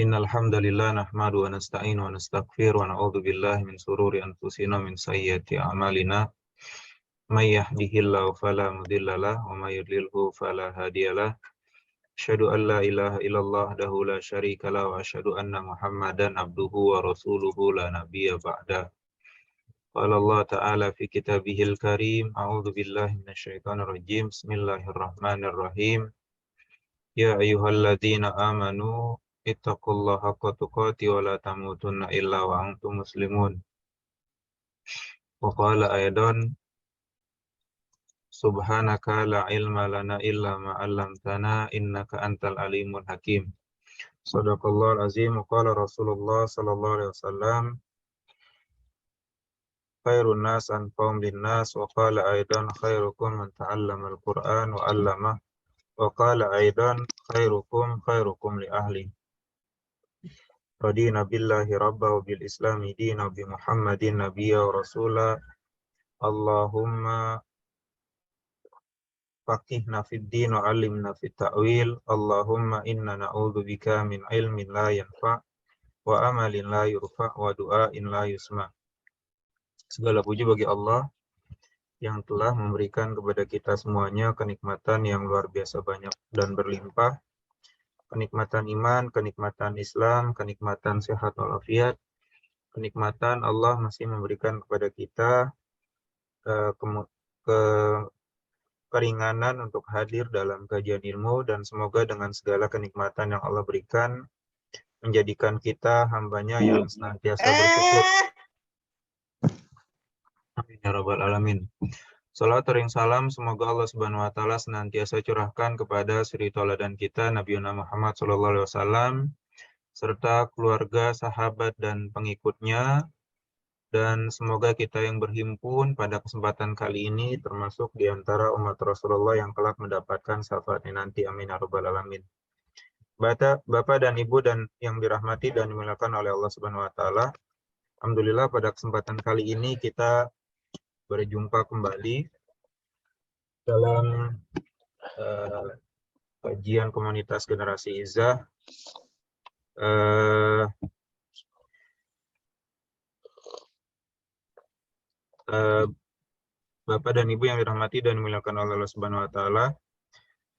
Innal hamdalillah nahmadu wa nasta'inu wa nastaghfiru wa na'udzu billahi min shururi anfusina min sayyiati a'malina. May yahdihillahu fala mudhillalah wa may yudlilhu fala hadiyalah. Asyhadu an la ilaha illallah wahdahu la syarikalah wa asyhadu anna Muhammadan abduhu wa rasuluhu la nabiyya ba'da. Qala Allah ta'ala fi kitabihil karim, a'udzu billahi minasyaitonir rajim. Bismillahirrahmanirrahim. Ya ayyuhalladzina amanu ittaqullaha haqqa tuqatih wa la tamutunna illa wa antum muslimun. Wa qala aidan subhanaka la ilma lana illa ma 'allamtana innaka antal alimul hakim. Shadaqallahul azim. Wa qala Rasulullah sallallahu alaihi wasallam khairun nas anfa'uhum linnas. Wa qala aidan khairukum man ta'allama al-Qur'an wa 'allamah. Wa qala aidan khairukum li ahli. Radina billahi rabba wa bil islami dina wa bi Muhammadin nabiyya wa rasula. Allahumma faqihna fid din wa 'allimna fit ta'wil. Allahumma inna na'udzu bika min ilmin la yanfa' wa amalin la yurfa' wa du'ain la yusma'. Segala puji bagi Allah yang telah memberikan kepada kita semuanya kenikmatan yang luar biasa banyak dan berlimpah. Kenikmatan iman, kenikmatan Islam, kenikmatan sehat walafiat, kenikmatan Allah masih memberikan kepada kita keringanan untuk hadir dalam kajian ilmu, dan semoga dengan segala kenikmatan yang Allah berikan menjadikan kita hambanya yang senantiasa bersyukur. Amin ya rabbal alamin. Salat ring salam semoga Allah Subhanahu wa taala senantiasa curahkan kepada suri tauladan kita Nabi Muhammad sallallahu alaihi wasallam serta keluarga, sahabat dan pengikutnya, dan semoga kita yang berhimpun pada kesempatan kali ini termasuk di antara umat Rasulullah yang kelak mendapatkan syafaatnya nanti. Amin ya rabbal alamin. Bapak dan Ibu dan yang dirahmati dan dimuliakan oleh Allah Subhanahu wa taala. Alhamdulillah pada kesempatan kali ini kita berjumpa kembali dalam kajian komunitas generasi Izzah. Bapak dan Ibu yang dirahmati dan dimuliakan oleh Allah Subhanahu wa taala.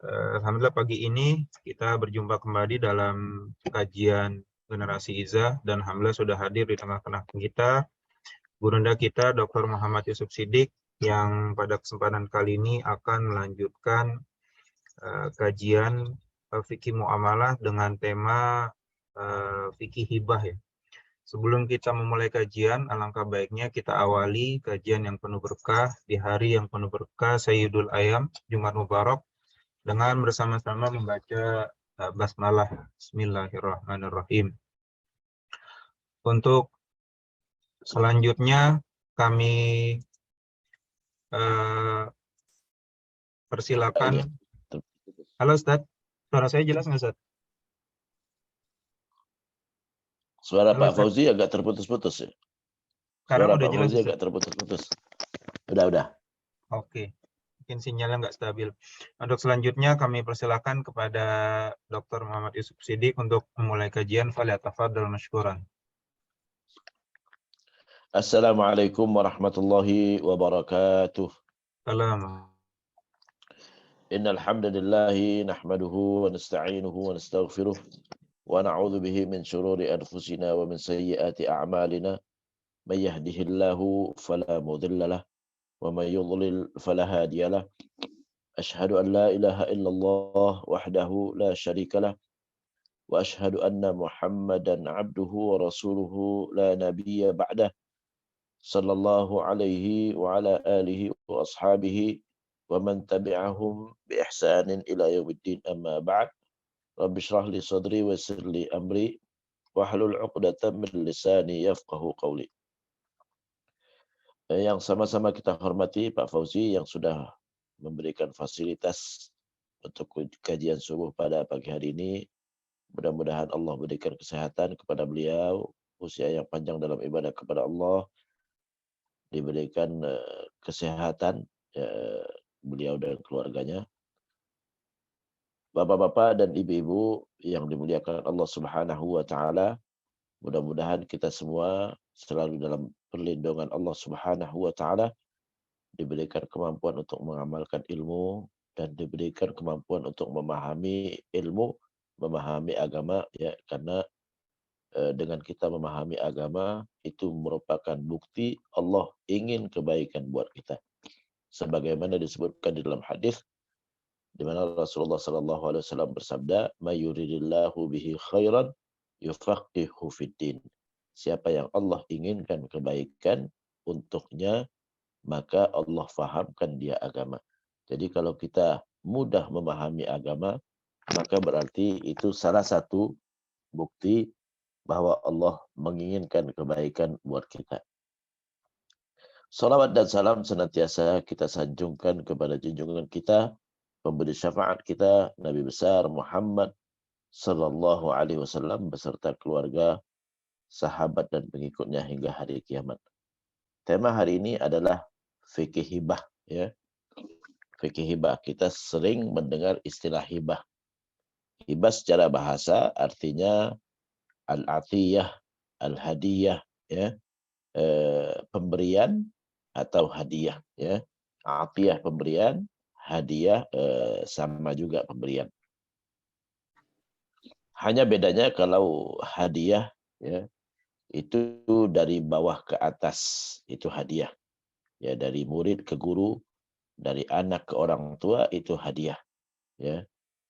Alhamdulillah pagi ini kita berjumpa kembali dalam kajian generasi Izzah, dan alhamdulillah sudah hadir di tengah-tengah kita Gurunda kita Dr. Muhammad Yusuf Siddiq yang pada kesempatan kali ini akan melanjutkan kajian fikih muamalah dengan tema fikih hibah ya. Sebelum kita memulai kajian, alangkah baiknya kita awali kajian yang penuh berkah di hari yang penuh berkah Sayyidul Ayyam, Jumat Mubarak, dengan bersama-sama membaca basmalah. Bismillahirrahmanirrahim. Untuk selanjutnya kami persilakan. Halo Ustadz, suara saya jelas nggak Ustadz? Suara Pak Fauzi agak terputus-putus ya. Suara Pak Fauzi agak terputus-putus. Udah. Oke, mungkin sinyalnya nggak stabil. Untuk selanjutnya kami persilakan kepada Dr. Muhammad Yusuf Siddiq untuk memulai kajian. Falyatafadhal mashkuran. Assalamualaikum warahmatullahi wabarakatuh. Assalamualaikum. Innal hamdalillah nahmaduhu wa nasta'inuhu wa nastaghfiruh wa na'udzu bihi min shururi anfusina wa min sayyiati a'malina. May yahdihillahu fala mudilla lahu wa may yudlil fala hadiya lahu. Asyhadu an la ilaha illallah wahdahu la syarika lahu wa asyhadu anna Muhammadan abduhu wa rasuluhu la nabiyya ba'dah. Sallallahu alaihi wa ala alihi wa ashabihi wa man tabi'ahum bi ihsanin ila yaumiddin, amma ba'd. Rabbi shrah li sadri wa yassir li amri wahlul 'uqdatam min lisani yafqahu qawli. Yang sama-sama kita hormati Pak Fauzi yang sudah memberikan fasilitas untuk kajian subuh pada pagi hari ini. Mudah-mudahan Allah berikan kesehatan kepada beliau, usia yang panjang dalam ibadah kepada Allah, diberikan kesehatan beliau dan keluarganya. Bapak-bapak dan ibu-ibu yang dimuliakan Allah Subhanahu wa taala, mudah-mudahan kita semua selalu dalam perlindungan Allah Subhanahu wa taala, diberikan kemampuan untuk mengamalkan ilmu dan diberikan kemampuan untuk memahami ilmu, memahami agama ya, karena dengan kita memahami agama itu merupakan bukti Allah ingin kebaikan buat kita. Sebagaimana disebutkan di dalam hadis di mana Rasulullah sallallahu alaihi wasallam bersabda, "May yuridillahu bihi khairan yufaqihuhu fiddin." Siapa yang Allah inginkan kebaikan untuknya, maka Allah fahamkan dia agama. Jadi kalau kita mudah memahami agama, maka berarti itu salah satu bukti bahwa Allah menginginkan kebaikan buat kita. Salawat dan salam senantiasa kita sanjungkan kepada junjungan kita, pemberi syafaat kita, Nabi besar Muhammad sallallahu alaihi wasallam beserta keluarga, sahabat dan pengikutnya hingga hari kiamat. Tema hari ini adalah fikih hibah ya. Fikih hibah. Kita sering mendengar istilah hibah. Hibah secara bahasa artinya al-atiyah, al-hadiyah ya. Pemberian atau hadiah ya. Atiyah pemberian, hadiah sama juga pemberian. Hanya bedanya kalau hadiah ya itu dari bawah ke atas, itu hadiah. Ya, dari murid ke guru, dari anak ke orang tua itu hadiah ya.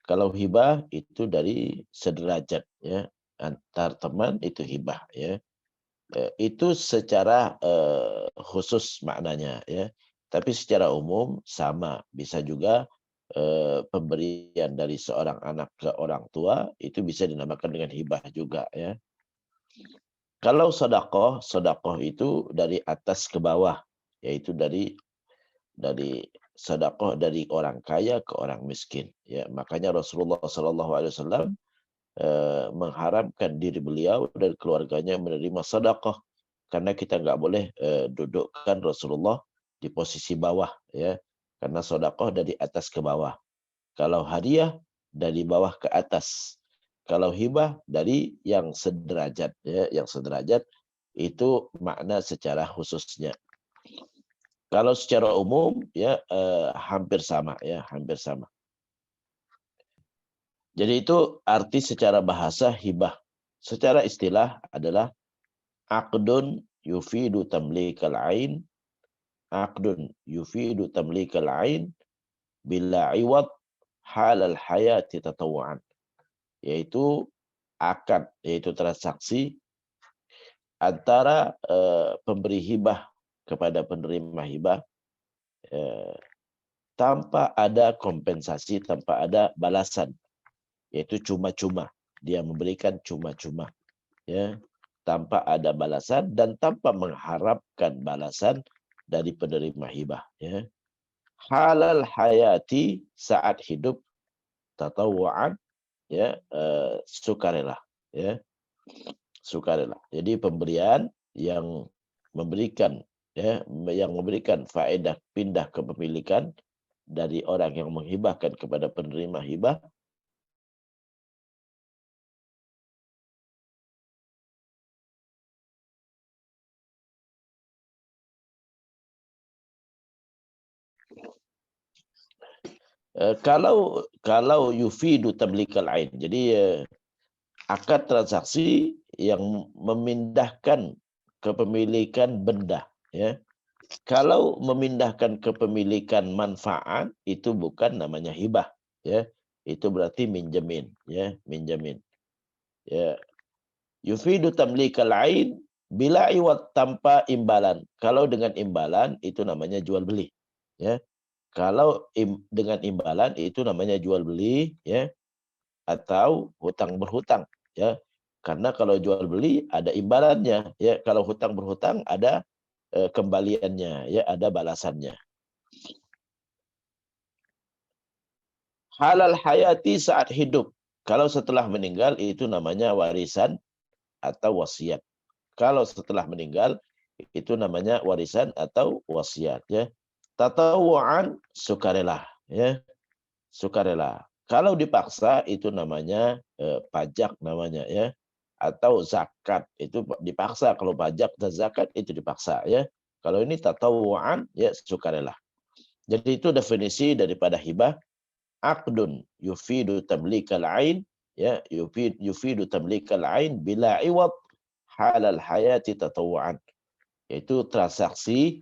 Kalau hibah itu dari sederajat ya, antar teman itu hibah ya. Itu secara khusus maknanya ya. Tapi secara umum sama, bisa juga pemberian dari seorang anak ke orang tua itu bisa dinamakan dengan hibah juga ya. Kalau sedekah, sedekah itu dari atas ke bawah, yaitu dari sedekah dari orang kaya ke orang miskin ya. Makanya Rasulullah sallallahu alaihi wasallam mengharamkan diri beliau dan keluarganya menerima sedekah karena kita nggak boleh dudukkan Rasulullah di posisi bawah ya, karena sedekah dari atas ke bawah. Kalau hadiah dari bawah ke atas. Kalau hibah dari yang sederajat ya, yang sederajat itu makna secara khususnya. Kalau secara umum ya hampir sama ya, hampir sama. Jadi itu arti secara bahasa hibah. Secara istilah adalah aqdun yufidu tamlikal ain, aqdun yufidu tamlikal ain bila iwad halal hayati tatawuan. Yaitu akad, yaitu transaksi antara pemberi hibah kepada penerima hibah tanpa ada kompensasi, tanpa ada balasan. Yaitu cuma-cuma, dia memberikan cuma-cuma ya, tanpa ada balasan dan tanpa mengharapkan balasan dari penerima hibah ya. Halal hayati, saat hidup, tatawuan ya, sukarela ya, sukarela. Jadi pemberian yang memberikan ya, yang memberikan faedah pindah kepemilikan dari orang yang menghibahkan kepada penerima hibah kalau yufidu tamlikal ain. Jadi akad transaksi yang memindahkan kepemilikan benda ya. Kalau memindahkan kepemilikan manfaat itu bukan namanya hibah ya. Itu berarti minjemin ya, minjemin. Ya. Yufidu tamlikal ain bila iwat, tanpa imbalan. Kalau dengan imbalan itu namanya jual beli ya. Kalau dengan imbalan itu namanya jual beli ya, atau hutang berhutang ya. Karena kalau jual beli ada imbalannya ya, kalau hutang berhutang ada kembaliannya ya, ada balasannya. Halal hayati, saat hidup. Kalau setelah meninggal itu namanya warisan atau wasiat. Kalau setelah meninggal itu namanya warisan atau wasiat ya. Tatawuan, sukarela ya, sukarela. Kalau dipaksa itu namanya pajak namanya ya, atau zakat itu dipaksa. Kalau pajak dan zakat itu dipaksa ya. Kalau ini tatawuan ya sukarela. Jadi itu definisi daripada hibah. Aqdun yufidu tamlikal ain ya, yufidu tamlikal ain bila iwad halal hayati tatawuan. Yaitu transaksi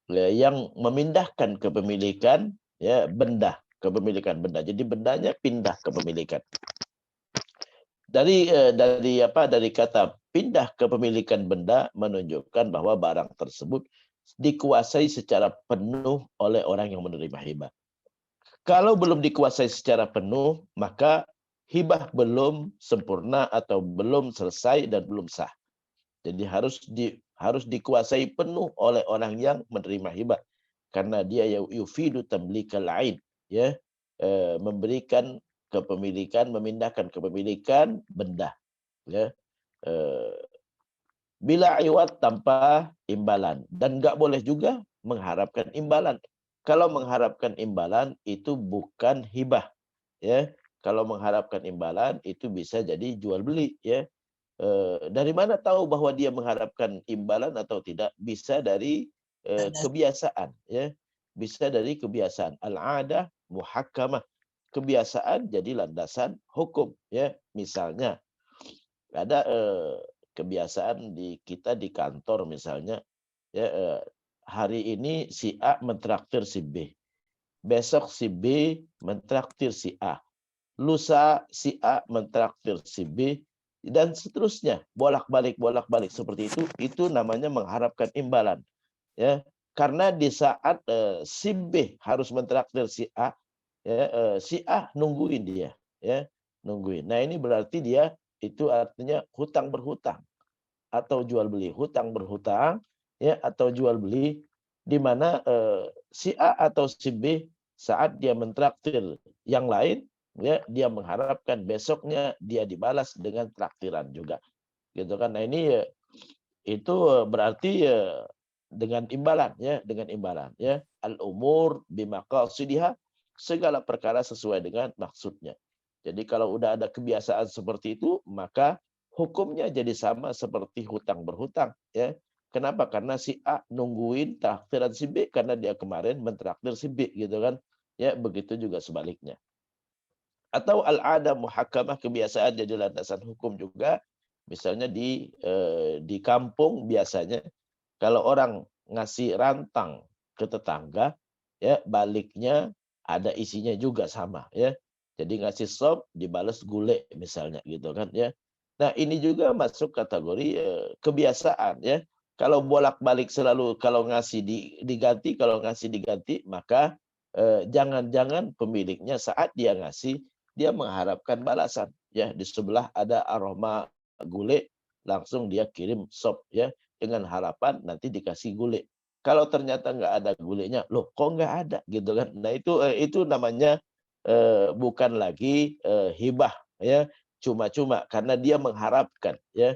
yang memindahkan kepemilikan ya benda, kepemilikan benda. Jadi bendanya pindah kepemilikan. Dari kata pindah kepemilikan benda menunjukkan bahwa barang tersebut dikuasai secara penuh oleh orang yang menerima hibah. Kalau belum dikuasai secara penuh, maka hibah belum sempurna atau belum selesai dan belum sah. Jadi harus dikuasai penuh oleh orang yang menerima hibah, karena dia yufidu tamlikal ain ya, memberikan kepemilikan, memindahkan kepemilikan benda ya, bila iwat tanpa imbalan, dan nggak boleh juga mengharapkan imbalan. Kalau mengharapkan imbalan itu bukan hibah ya. Kalau mengharapkan imbalan itu bisa jadi jual beli ya. Dari mana tahu bahwa dia mengharapkan imbalan atau tidak? Bisa dari kebiasaan ya. Bisa dari kebiasaan. Al-'adah muhakkamah. Kebiasaan jadi landasan hukum ya. Misalnya ada kebiasaan kita di kantor misalnya ya, hari ini si A mentraktir si B. Besok si B mentraktir si A. Lusa si A mentraktir si B, dan seterusnya, bolak-balik seperti itu namanya mengharapkan imbalan ya. Karena di saat si B harus mentraktir si A ya, si A nungguin dia ya, nungguin. Nah ini berarti dia itu artinya hutang berhutang atau jual beli, hutang berhutang ya, atau jual beli, di mana si A atau si B saat dia mentraktir yang lain ya, dia mengharapkan besoknya dia dibalas dengan traktiran juga gitu kan. Nah ini itu berarti dengan imbalan ya, dengan imbalan ya. Al umur bimaqasidiha, segala perkara sesuai dengan maksudnya. Jadi kalau udah ada kebiasaan seperti itu, maka hukumnya jadi sama seperti hutang berhutang ya. Kenapa? Karena si A nungguin traktiran si B karena dia kemarin mentraktir si B gitu kan. Ya, begitu juga sebaliknya. Atau al-'adah muhakkamah, kebiasaan jadi landasan hukum juga. Misalnya di kampung biasanya kalau orang ngasih rantang ke tetangga ya, baliknya ada isinya juga sama ya. Jadi ngasih sop dibalas gulai misalnya gitu kan ya. Nah, ini juga masuk kategori kebiasaan ya. Kalau bolak-balik selalu kalau ngasih diganti, kalau ngasih diganti, maka jangan-jangan pemiliknya saat dia ngasih dia mengharapkan balasan ya. Di sebelah ada aroma gulai, langsung dia kirim sop ya, dengan harapan nanti dikasih gulai. Kalau ternyata nggak ada gulainya, loh kok nggak ada gitu kan. Nah itu namanya bukan lagi hibah ya, cuma-cuma karena dia mengharapkan ya.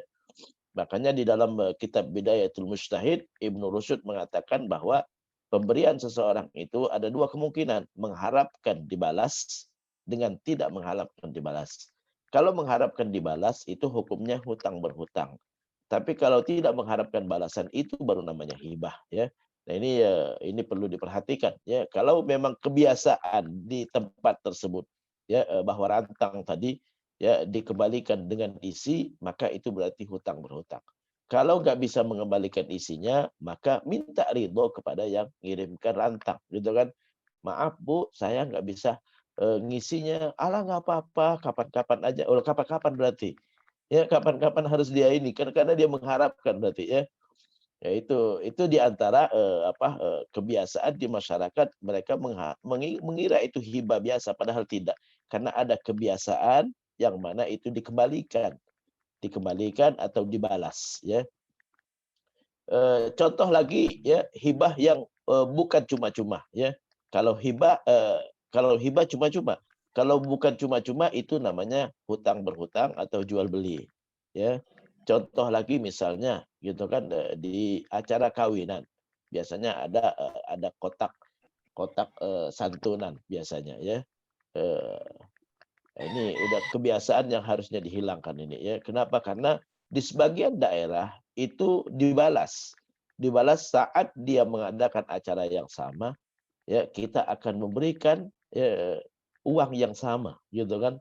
Makanya di dalam kitab Bidayatul Mujtahid, Ibnu Rusyd mengatakan bahwa pemberian seseorang itu ada dua kemungkinan, mengharapkan dibalas dengan tidak mengharapkan dibalas. Kalau mengharapkan dibalas itu hukumnya hutang berhutang. Tapi kalau tidak mengharapkan balasan itu baru namanya hibah ya. Nah ini perlu diperhatikan ya. Kalau memang kebiasaan di tempat tersebut ya, bahwa rantang tadi ya dikembalikan dengan isi, maka itu berarti hutang berhutang. Kalau nggak bisa mengembalikan isinya, maka minta ridho kepada yang ngirimkan rantang gitu kan. Maaf Bu, saya nggak bisa ngisinya. Alah nggak apa-apa, kapan-kapan aja. Oh kapan-kapan berarti ya, kapan-kapan harus dia ini karena dia mengharapkan berarti ya. Ya itu di antara kebiasaan di masyarakat, mereka mengira itu hibah biasa padahal tidak. Karena ada kebiasaan yang mana itu dikembalikan atau dibalas ya. Contoh lagi ya, hibah yang bukan cuma-cuma ya. Kalau hibah cuma-cuma, kalau bukan cuma-cuma itu namanya hutang berhutang atau jual beli ya. Contoh lagi misalnya gitu kan, di acara kawinan biasanya ada kotak santunan biasanya ya. Eh, Ini udah kebiasaan yang harusnya dihilangkan ini ya. Kenapa? Karena di sebagian daerah itu dibalas. Dibalas saat dia mengadakan acara yang sama, ya kita akan memberikan uang yang sama, gitu kan.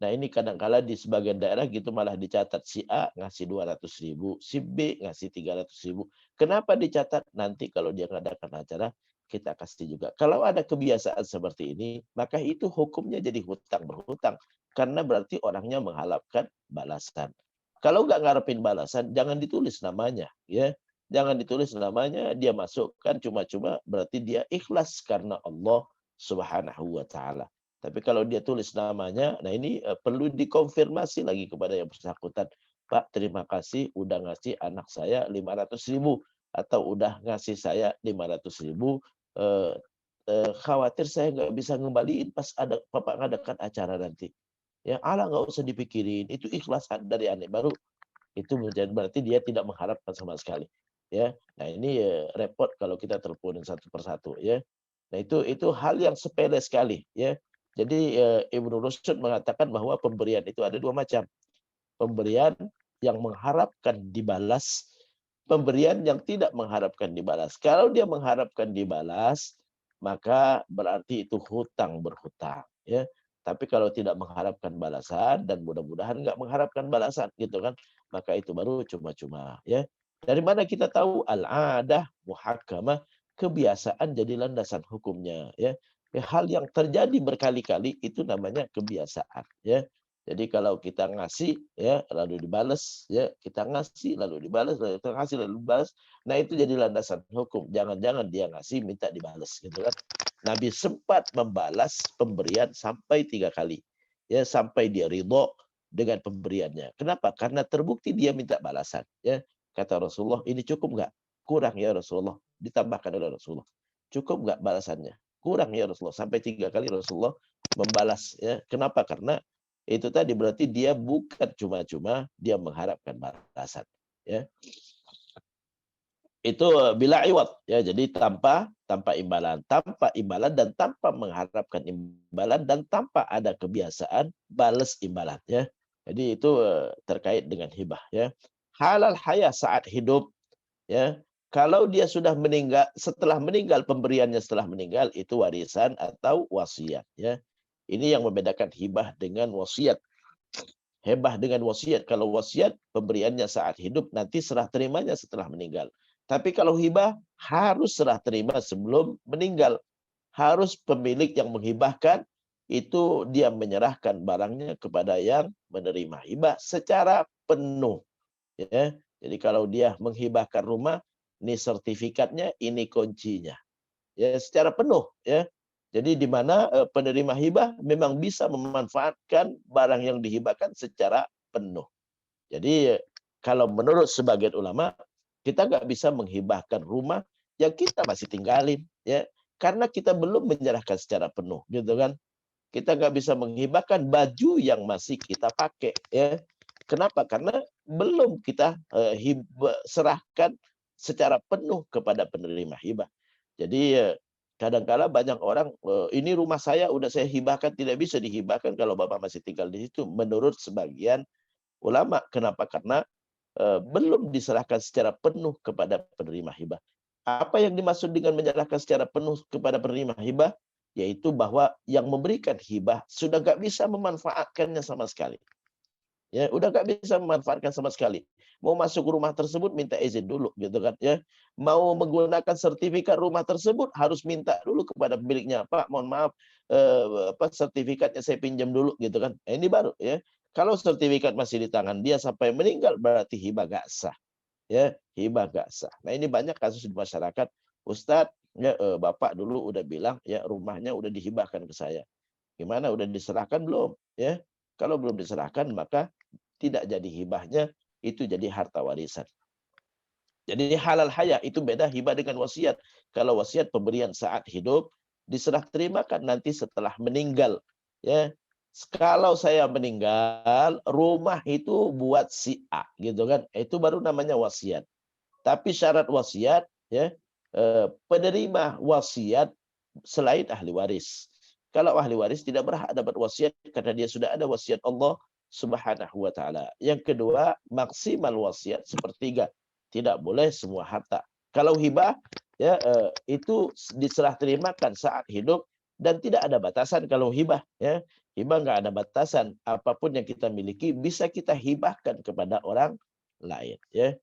Nah ini kadang-kala di sebagian daerah gitu malah dicatat si A ngasih 200.000, si B ngasih 300.000. Kenapa dicatat? Nanti kalau dia mengadakan acara, kita kasih juga. Kalau ada kebiasaan seperti ini, maka itu hukumnya jadi hutang berhutang. Karena berarti orangnya mengharapkan balasan. Kalau nggak ngarepin balasan, jangan ditulis namanya. Ya, jangan ditulis namanya, dia masukkan cuma-cuma, berarti dia ikhlas karena Allah Subhanahu wa Ta'ala. Tapi kalau dia tulis namanya, nah ini perlu dikonfirmasi lagi kepada yang bersangkutan. Pak, terima kasih udah ngasih anak saya 500.000 atau udah ngasih saya 500.000. Khawatir saya nggak bisa ngembaliin pas ada Bapak ngadakan acara nanti. Ya Allah nggak usah dipikirin, itu ikhlas dari anak baru. Itu berarti dia tidak mengharapkan sama sekali. Ya, nah ini repot kalau kita teleponin satu persatu. Ya, nah itu hal yang sepele sekali. Ya, jadi Ibnu Rushd mengatakan bahwa pemberian itu ada dua macam. Pemberian yang mengharapkan dibalas, pemberian yang tidak mengharapkan dibalas. Kalau dia mengharapkan dibalas, maka berarti itu hutang berhutang. Ya, tapi kalau tidak mengharapkan balasan dan mudah-mudahan nggak mengharapkan balasan, gitu kan, maka itu baru cuma-cuma. Ya, dari mana kita tahu al-adah muhakkamah, kebiasaan jadi landasan hukumnya. Ya, hal yang terjadi berkali-kali itu namanya kebiasaan. Ya, jadi kalau kita ngasih ya lalu dibalas, ya kita ngasih lalu dibalas, lalu kita ngasih lalu dibalas, nah itu jadi landasan hukum. Jangan-jangan dia ngasih minta dibalas, gitu kan. Nabi sempat membalas pemberian sampai 3 kali. Ya, sampai dia ridho dengan pemberiannya. Kenapa? Karena terbukti dia minta balasan, ya. Kata Rasulullah, ini cukup nggak? Kurang ya Rasulullah. Ditambahkan oleh Rasulullah. Cukup nggak balasannya? Kurang ya Rasulullah. Sampai 3 kali Rasulullah membalas, ya. Kenapa? Karena itu tadi berarti dia bukan cuma-cuma dia mengharapkan balasan, ya. Itu bila iwat, ya, jadi tanpa imbalan, dan tanpa mengharapkan imbalan dan tanpa ada kebiasaan balas imbalan, ya. Jadi itu terkait dengan hibah, ya. Halal haya saat hidup, ya. Kalau dia sudah meninggal, setelah meninggal, pemberiannya setelah meninggal itu warisan atau wasiat, ya. Ini yang membedakan hibah dengan wasiat. Hibah dengan wasiat. Kalau wasiat, pemberiannya saat hidup, nanti serah terimanya setelah meninggal. Tapi kalau hibah, harus serah terima sebelum meninggal. Harus pemilik yang menghibahkan, itu dia menyerahkan barangnya kepada yang menerima hibah secara penuh. Ya. Jadi kalau dia menghibahkan rumah, ini sertifikatnya, ini kuncinya. Ya, secara penuh, ya. Jadi di mana penerima hibah memang bisa memanfaatkan barang yang dihibahkan secara penuh. Jadi kalau menurut sebagian ulama, kita nggak bisa menghibahkan rumah yang kita masih tinggalin, ya, karena kita belum menyerahkan secara penuh, gitu kan. Kita nggak bisa menghibahkan baju yang masih kita pakai, ya. Kenapa? Karena belum kita serahkan secara penuh kepada penerima hibah. Jadi kadang-kala banyak orang, ini rumah saya udah saya hibahkan, tidak bisa dihibahkan kalau Bapak masih tinggal di situ. Menurut sebagian ulama, kenapa? Karena belum diserahkan secara penuh kepada penerima hibah. Apa yang dimaksud dengan menyerahkan secara penuh kepada penerima hibah? Yaitu bahwa yang memberikan hibah sudah nggak bisa memanfaatkannya sama sekali. Ya, udah nggak bisa memanfaatkan sama sekali. Mau masuk rumah tersebut minta izin dulu, gitu kan, ya. Mau menggunakan sertifikat rumah tersebut harus minta dulu kepada pemiliknya, Pak, mohon maaf, sertifikatnya saya pinjam dulu, gitu kan. Nah, ini baru, ya. Kalau sertifikat masih di tangan dia sampai meninggal berarti hibah gak sah, ya, hibah gak sah. Nah ini banyak kasus di masyarakat, Ustadz, ya, Bapak dulu udah bilang ya rumahnya udah dihibahkan ke saya. Gimana, udah diserahkan belum? Ya, kalau belum diserahkan maka tidak jadi hibahnya, itu jadi harta warisan. Jadi halal haya itu beda hibah dengan wasiat. Kalau wasiat pemberian saat hidup, diserah terimakan nanti setelah meninggal. Ya, kalau saya meninggal, rumah itu buat si A, gitu kan? Itu baru namanya wasiat. Tapi syarat wasiat, ya, penerima wasiat selain ahli waris. Kalau ahli waris tidak berhak dapat wasiat karena dia sudah ada wasiat Allah Subhanahu wa taala. Yang kedua, maksimal wasiat sepertiga. Tidak boleh semua harta. Kalau hibah ya itu diserah terimakan saat hidup dan tidak ada batasan kalau hibah ya. Hibah nggak ada batasan. Apapun yang kita miliki bisa kita hibahkan kepada orang lain ya.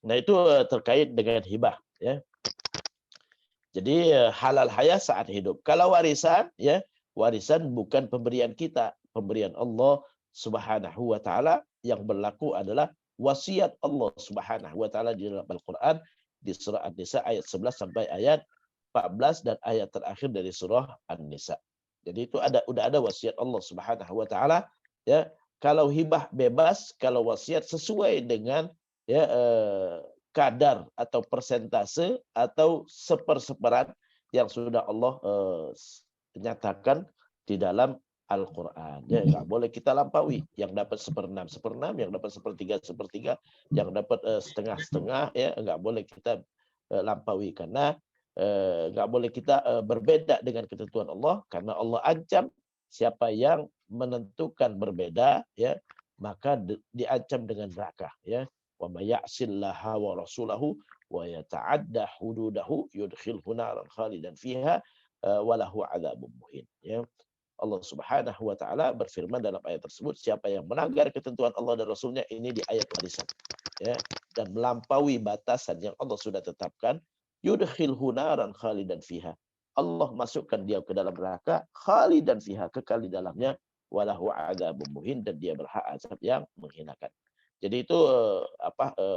Nah, itu terkait dengan hibah ya. Jadi halal haya saat hidup. Kalau warisan ya, warisan bukan pemberian kita, pemberian Allah Subhanahu wa taala. Yang berlaku adalah wasiat Allah Subhanahu wa taala di dalam Al-Qur'an di surah An-Nisa ayat 11 sampai ayat 14 dan ayat terakhir dari surah An-Nisa. Jadi itu udah ada wasiat Allah Subhanahu wa taala ya. Kalau hibah bebas, kalau wasiat sesuai dengan ya kadar atau persentase atau seperseperan yang sudah Allah nyatakan di dalam Al-Quran. Ya, nggak boleh kita lampaui. Yang dapat seperenam, seperenam, yang dapat sepertiga, sepertiga, yang dapat setengah-setengah, ya nggak boleh kita lampaui. Karena nggak boleh kita berbeda dengan ketentuan Allah. Karena Allah ancam siapa yang menentukan berbeda, ya maka diancam dengan neraka. Ya. Wa may ya'sillaha wa rasulahu wa yata'adda hududahu yudkhilhu naran khalidan fiha wa lahu 'adzabun muhin. Ya. Allah Subhanahu wa taala berfirman dalam ayat tersebut, siapa yang melanggar ketentuan Allah dan Rasulnya, ini di ayat warisan ya, dan melampaui batasan yang Allah sudah tetapkan, yudkhilhu naran khalidan fiha. Allah masukkan dia ke dalam neraka khalidan fiha, kekal di dalamnya, walahu 'adzabun muhin, dan dia berhak azab yang menghinakan. Jadi itu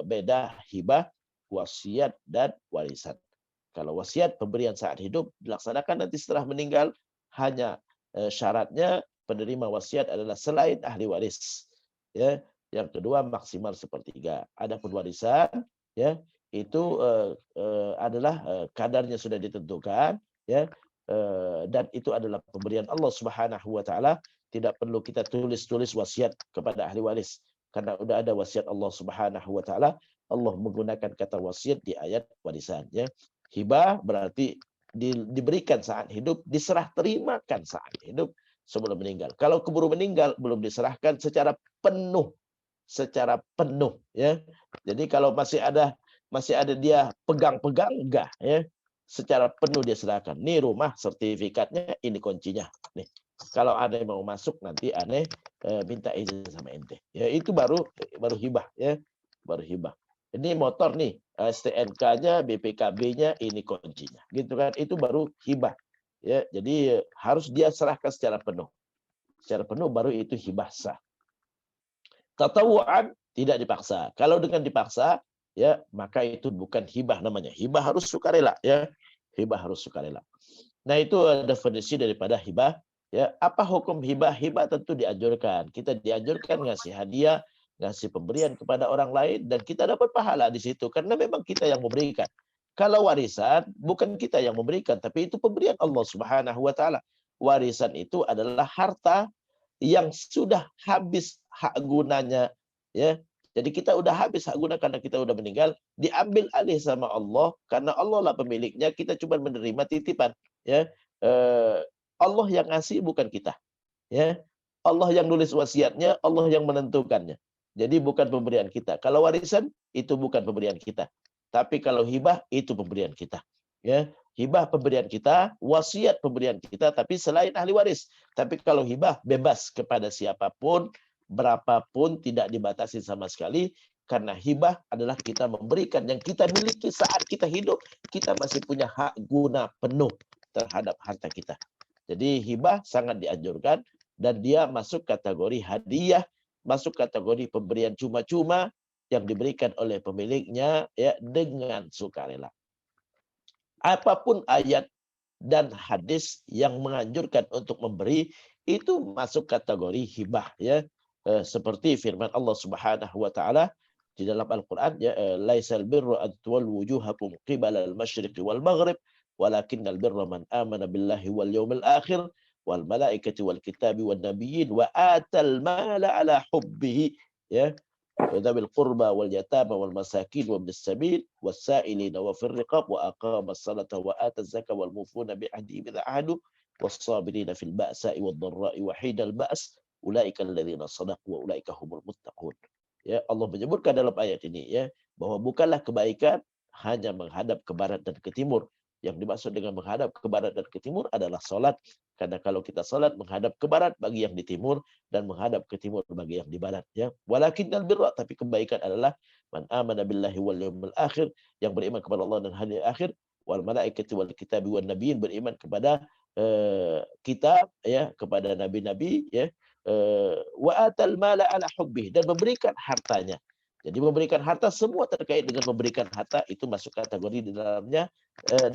beda hibah, wasiat dan warisan. Kalau wasiat pemberian saat hidup dilaksanakan nanti setelah meninggal, hanya syaratnya penerima wasiat adalah selain ahli waris. Ya, yang kedua maksimal sepertiga. Adapun warisan ya itu adalah kadarnya sudah ditentukan ya, dan itu adalah pemberian Allah Subhanahu wa taala. Tidak perlu kita tulis wasiat kepada ahli waris. Karena udah ada wasiat Allah Subhanahu wa taala, Allah menggunakan kata wasiat di ayat warisan ya. Hibah berarti diberikan saat hidup, diserah terimakan saat hidup sebelum meninggal. Kalau keburu meninggal belum diserahkan secara penuh ya. Jadi kalau masih ada dia pegang-pegang enggak ya. Secara penuh dia serahkan. Nih rumah sertifikatnya, ini kuncinya. Nih. Kalau ada yang mau masuk nanti aneh minta izin sama ente. Ya itu baru hibah ya. Baru hibah. Ini motor nih, STNK-nya, BPKB-nya, ini kuncinya. Gitu kan? Itu baru hibah. Ya, jadi harus dia serahkan secara penuh. Secara penuh baru itu hibah sah. Tatawuan tidak dipaksa. Kalau dengan dipaksa, ya maka itu bukan hibah namanya. Hibah harus sukarela ya. Hibah harus sukarela. Nah, itu definisi daripada hibah. Ya, apa hukum hibah? Hibah tentu dianjurkan. Kita dianjurkan ngasih hadiah, ngasih pemberian kepada orang lain, dan kita dapat pahala di situ karena memang kita yang memberikan. Kalau warisan bukan kita yang memberikan, tapi itu pemberian Allah Subhanahu wa taala. Warisan itu adalah harta yang sudah habis hak gunanya ya. Jadi kita udah habis hak guna karena kita udah meninggal, diambil alih sama Allah karena Allah lah pemiliknya, kita cuma menerima titipan ya. Allah yang ngasih bukan kita ya. Allah yang nulis wasiatnya, Allah yang menentukannya. Jadi bukan pemberian kita. Kalau warisan itu bukan pemberian kita. Tapi kalau hibah itu pemberian kita. Ya, hibah pemberian kita, wasiat pemberian kita, tapi selain ahli waris. Tapi kalau hibah bebas kepada siapapun, berapapun, tidak dibatasi sama sekali. Karena hibah adalah kita memberikan yang kita miliki saat kita hidup. Kita masih punya hak guna penuh terhadap harta kita. Jadi hibah sangat dianjurkan dan dia masuk kategori hadiah, masuk kategori pemberian cuma-cuma yang diberikan oleh pemiliknya ya dengan sukarela. Apapun ayat dan hadis yang menganjurkan untuk memberi itu masuk kategori hibah ya. Seperti firman Allah Subhanahu wa taala di dalam Al-Qur'an ya, laisal birru an tuwallu wujuhakum qibala al-masyriqi wal maghrib walakinnal birra man amana billahi wal yawmil akhir wal malaikati wal kitabi wan nabiyyin wa atal mala ala hubbihi ya ذوي القربى واليتامى والمساكين وابن السبيل والسائلين وفي الرقاب وأقام الصلاة وآتى الزكاة والموفون بعهدهم إذا عهدوا was-sabirina fil ba'sa'i wad-dharra'i wa hinal ba's ulaika alladziina shadaqu wa ulaika humul muttaqun. Ya, Allah menyebutkan dalam ayat ini ya bahwa bukanlah kebaikan hanya menghadap ke barat dan ke timur. Yang dimaksud dengan menghadap ke barat dan ke timur adalah salat. Karena kalau kita salat menghadap ke barat bagi yang di timur dan menghadap ke timur bagi yang di barat ya. Walakinnal birra, tapi kebaikan adalah man amana billahi wal yawmil akhir, yang beriman kepada Allah dan hari akhir, wal malaikati wal kitabi wan nabiyyin, beriman kepada kitab ya, kepada nabi-nabi ya, wa atal mala ala hubbih, dan memberikan hartanya. Jadi memberikan harta, semua terkait dengan memberikan harta itu masuk kategori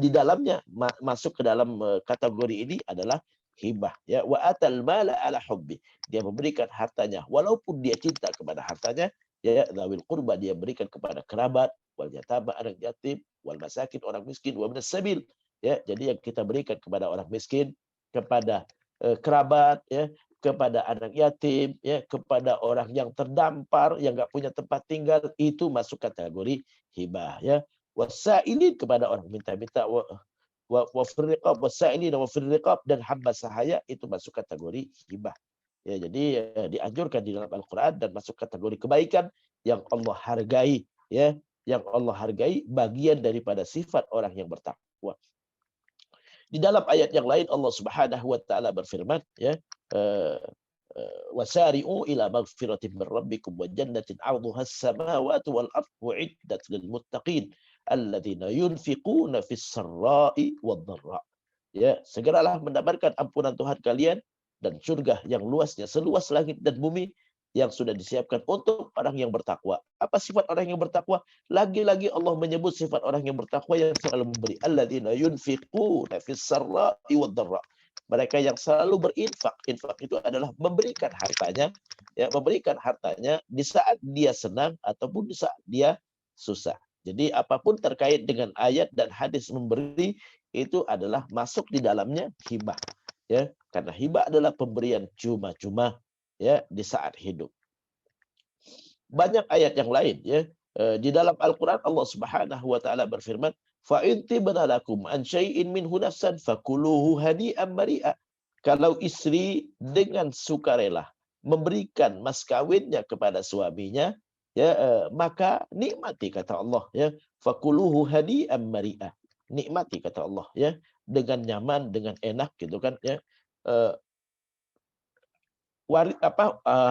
di dalamnya masuk ke dalam kategori ini adalah hibah ya. Wa atal mala ala hubbi, dia memberikan hartanya walaupun dia cinta kepada hartanya ya. Dzawil qurba, dia berikan kepada kerabat, wal yatama, anak yatim, wal masakin, orang miskin, wa minas sabil ya. Jadi yang kita berikan kepada orang miskin, kepada kerabat ya, kepada anak yatim ya, kepada orang yang terdampar, yang nggak punya tempat tinggal, itu masuk kategori hibah ya. Wasailin, kepada orang minta-minta, wa firriqab, wasailin wa firriqab, dan hamba sahaya, itu masuk kategori hibah ya. Jadi dianjurkan di dalam Al-Qur'an dan masuk kategori kebaikan yang Allah hargai ya, yang Allah hargai, bagian daripada sifat orang yang bertakwa. Di dalam ayat yang lain Allah Subhanahu wa taala berfirman ya, wasari'u ila maghfiratin min rabbikum wa jannatin 'arduha as-samawati wal ardu u'iddat lil muttaqin alladzina yunfiquna fis sarra'i wad dharra. Ya, segeralah mendapatkan ampunan Tuhan kalian dan surga yang luasnya seluas langit dan bumi, yang sudah disiapkan untuk orang yang bertakwa. Apa sifat orang yang bertakwa? Lagi-lagi Allah menyebut sifat orang yang bertakwa yang selalu memberi. Alladzina yunfiquna fis sarra'i wad dharra. Mereka yang selalu berinfak. Infak itu adalah memberikan hartanya, ya, memberikan hartanya di saat dia senang ataupun di saat dia susah. Jadi apapun terkait dengan ayat dan hadis memberi, itu adalah masuk di dalamnya hibah. Ya, karena hibah adalah pemberian cuma-cuma ya di saat hidup. Banyak ayat yang lain ya. Di dalam Al-Qur'an Allah Subhanahu wa taala berfirman, fa in tibna lakum an syai'in minhu nafsan fakuluhu hani'an mari'a. Kalau istri dengan sukarela memberikan mas kawinnya kepada suaminya ya, maka nikmati, kata Allah ya, fakuluhu hani'an mari'a. Nikmati, kata Allah ya, dengan nyaman, dengan enak gitu kan ya.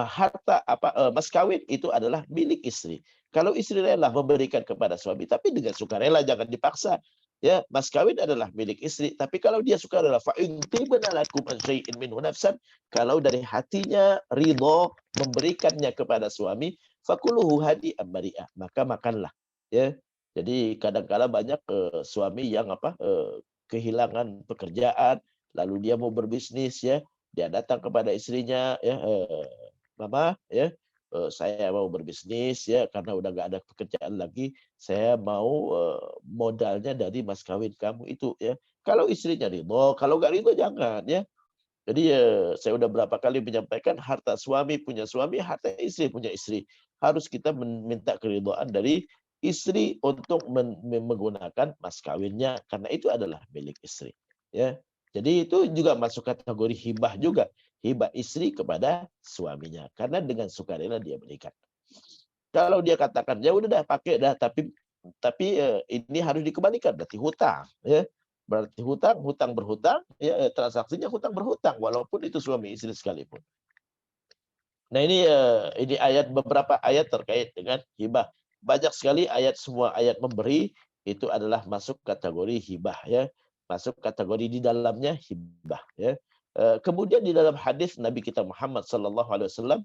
Harta mas kawin itu adalah milik istri. Kalau istri rela memberikan kepada suami, tapi dengan sukarela, jangan dipaksa. Ya, mas kawin adalah milik istri, tapi kalau dia sukarela, fa in tibna lakum an syai'in minhu nafsan, kalau dari hatinya ridho memberikannya kepada suami, fakuluhu hani'an mari'a, maka makanlah. Ya. Jadi kadang-kala banyak suami yang kehilangan pekerjaan, lalu dia mau berbisnis ya. Dia datang kepada istrinya ya, mama ya, saya mau berbisnis ya, karena udah nggak ada pekerjaan lagi, saya mau modalnya dari mas kawin kamu itu ya. Kalau istrinya ridho, kalau nggak ridho jangan ya. Jadi saya udah berapa kali menyampaikan, harta suami punya suami, harta istri punya istri. Harus kita minta keridhaan dari istri untuk menggunakan mas kawinnya, karena itu adalah milik istri ya. Jadi itu juga masuk kategori hibah juga. Hibah istri kepada suaminya. Karena dengan sukarela dia berikan. Kalau dia katakan, ya udah dah pakai dah, tapi ini harus dikembalikan, berarti hutang. Ya. Berarti hutang berhutang, ya, transaksinya hutang berhutang, walaupun itu suami istri sekalipun. Nah ini beberapa ayat terkait dengan hibah. Banyak sekali ayat, semua ayat memberi itu adalah masuk kategori hibah ya. Masuk kategori di dalamnya hibah ya. Kemudian di dalam hadis Nabi kita Muhammad sallallahu alaihi wasallam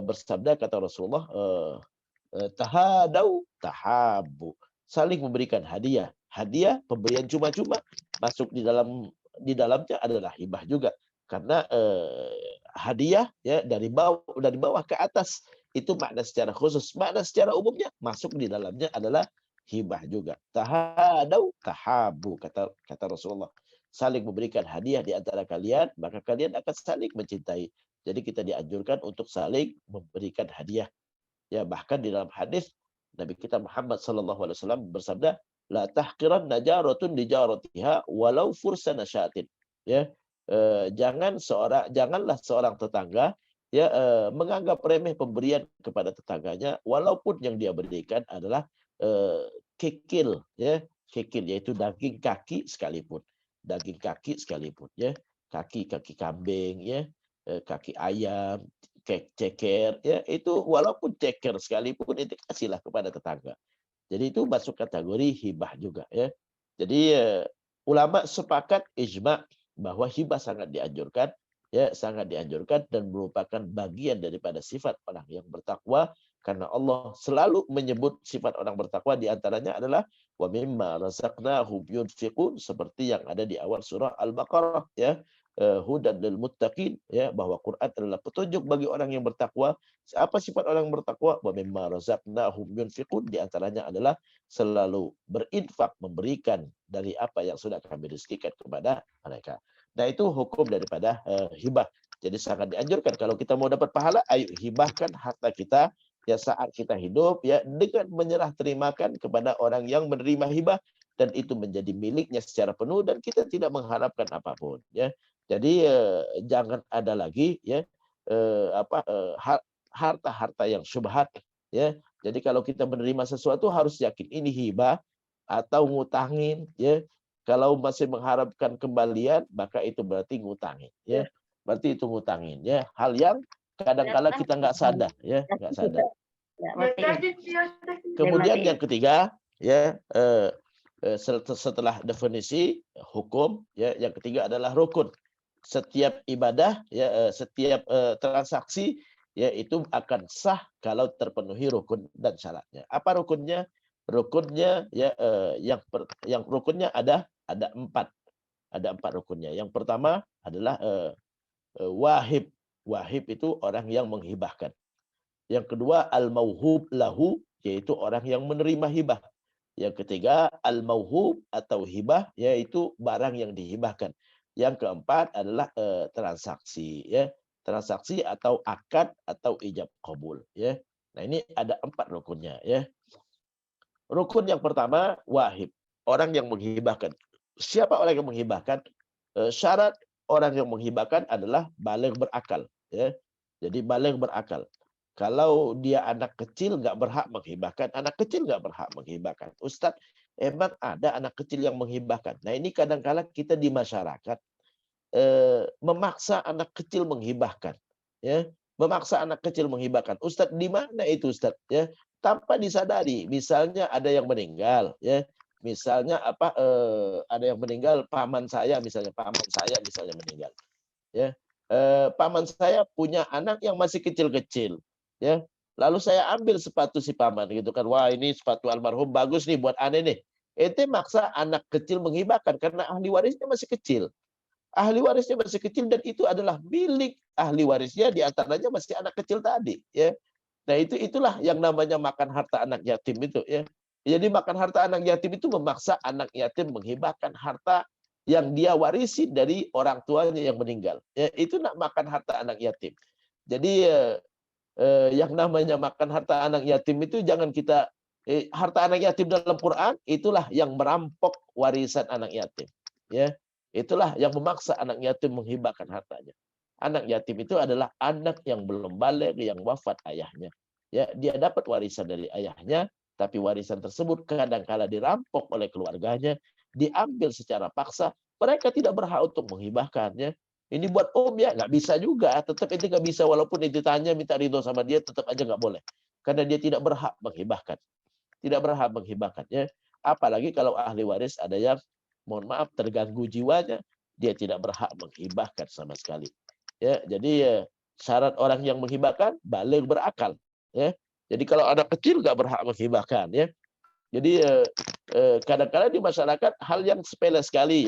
bersabda, kata Rasulullah, tahadau tahabu, saling memberikan hadiah. Hadiah, pemberian cuma-cuma, masuk di dalamnya adalah hibah juga. Karena hadiah ya dari bawah ke atas itu makna secara khusus, makna secara umumnya masuk di dalamnya adalah hibah juga. Tahadau tahabu, kata Rasulullah. Saling memberikan hadiah di antara kalian, maka kalian akan saling mencintai. Jadi kita dianjurkan untuk saling memberikan hadiah. Ya, bahkan di dalam hadis Nabi kita Muhammad sallallahu alaihi wasallam bersabda, la tahqiran najaratun li jaratiha walau fursana syatin. Ya, janganlah seorang tetangga ya menganggap remeh pemberian kepada tetangganya walaupun yang dia berikan adalah kikil ya, kikil yaitu daging kaki sekalipun. Daging kaki sekalipun ya. Kaki kambing ya, kaki ayam, ceker ya, itu walaupun ceker sekalipun itu kasihlah kepada tetangga. Jadi itu masuk kategori hibah juga ya. Jadi ulama sepakat ijma bahwa hibah sangat dianjurkan ya, sangat dianjurkan dan merupakan bagian daripada sifat orang yang bertakwa karena Allah selalu menyebut sifat orang bertakwa di antaranya adalah wa mimma razaqnahum yunfiqun seperti yang ada di awal surah Al-Baqarah ya. Hudan lil muttaqin ya, bahwa Quran adalah petunjuk bagi orang yang bertakwa. Apa sifat orang yang bertakwa? Wa mimma razaqnahum yunfiqun, di antaranya adalah selalu berinfak, memberikan dari apa yang sudah kami rezekikan kepada mereka. Nah, itu hukum daripada hibah. Jadi sangat dianjurkan kalau kita mau dapat pahala, ayo hibahkan harta kita ya saat kita hidup ya dengan menyerah terimakan kepada orang yang menerima hibah dan itu menjadi miliknya secara penuh dan kita tidak mengharapkan apapun ya. Jadi jangan ada lagi ya harta-harta yang syubhat ya. Jadi kalau kita menerima sesuatu harus yakin ini hibah atau ngutangin ya. Kalau masih mengharapkan kembalian maka itu berarti ngutangin ya. Berarti itu ngutangin ya. Hal yang kadang-kala kita nggak sadar ya, nggak sadar. Kemudian yang ketiga ya setelah definisi hukum ya, yang ketiga adalah rukun. Setiap ibadah ya setiap transaksi ya itu akan sah kalau terpenuhi rukun dan syaratnya. Apa rukunnya? Rukunnya ya yang rukunnya ada 4. Ada 4 rukunnya. Yang pertama adalah wahib. Wahib itu orang yang menghibahkan. Yang kedua al-mauhub lahu, yaitu orang yang menerima hibah. Yang ketiga al-mauhub atau hibah, yaitu barang yang dihibahkan. Yang keempat adalah transaksi ya, transaksi atau akad atau ijab qabul ya. Nah, ini ada 4 rukunnya ya. Rukun yang pertama wahib, orang yang menghibahkan. Siapa orang yang menghibahkan? Syarat orang yang menghibahkan adalah baligh berakal ya. Jadi baligh berakal. Kalau dia anak kecil nggak berhak menghibahkan, anak kecil nggak berhak menghibahkan. Ustadz, emang ada anak kecil yang menghibahkan. Nah, ini kadang-kala kita di masyarakat memaksa anak kecil menghibahkan, ya, memaksa anak kecil menghibahkan. Ustadz, di mana itu Ustadz? Ya, tanpa disadari. Misalnya ada yang meninggal, ya, misalnya ada yang meninggal paman saya misalnya meninggal, ya. Paman saya punya anak yang masih kecil-kecil, ya. Lalu saya ambil sepatu si paman gitu kan. Wah, ini sepatu almarhum bagus nih buat aneh nih. Ente maksa anak kecil menghibahkan karena ahli warisnya masih kecil. Ahli warisnya masih kecil dan itu adalah milik ahli warisnya, di antaranya masih anak kecil tadi, ya. Nah, itulah yang namanya makan harta anak yatim itu, ya. Jadi makan harta anak yatim itu memaksa anak yatim menghibahkan harta yang dia warisi dari orang tuanya yang meninggal. Ya, itu nak makan harta anak yatim. Jadi yang namanya makan harta anak yatim itu jangan kita harta anak yatim dalam Quran itulah yang merampok warisan anak yatim. Ya, itulah yang memaksa anak yatim menghibahkan hartanya. Anak yatim itu adalah anak yang belum baligh yang wafat ayahnya. Ya, dia dapat warisan dari ayahnya, tapi warisan tersebut kadang-kala dirampok oleh keluarganya, diambil secara paksa. Mereka tidak berhak untuk menghibahkannya. Ini buat om ya, nggak bisa juga. Tetap itu nggak bisa, walaupun ditanya minta ridho sama dia, tetap aja nggak boleh. Karena dia tidak berhak menghibahkan. Tidak berhak menghibahkan. Ya. Apalagi kalau ahli waris ada yang, mohon maaf, terganggu jiwanya, dia tidak berhak menghibahkan sama sekali. Ya, jadi syarat orang yang menghibahkan baligh berakal. Ya. Jadi kalau anak kecil nggak berhak menghibahkan. Ya. Jadi kadang-kadang di masyarakat hal yang sepele sekali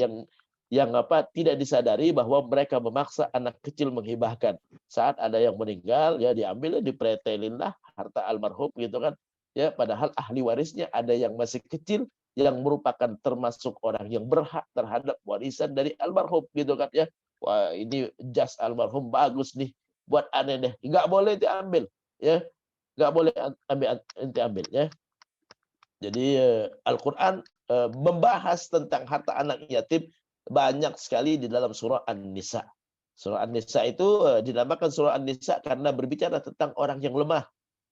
yang tidak disadari bahwa mereka memaksa anak kecil menghibahkan. Saat ada yang meninggal ya diambil dipretelinlah harta almarhum gitu kan. Ya, padahal ahli warisnya ada yang masih kecil yang merupakan termasuk orang yang berhak terhadap warisan dari almarhum gitu kan ya. Wah, ini jas almarhum bagus nih buat aneh deh. Enggak boleh diambil ya. Enggak boleh ambil ya. Jadi Al-Quran membahas tentang harta anak yatim banyak sekali di dalam surah An-Nisa. Surah An-Nisa itu dinamakan surah An-Nisa karena berbicara tentang orang yang lemah.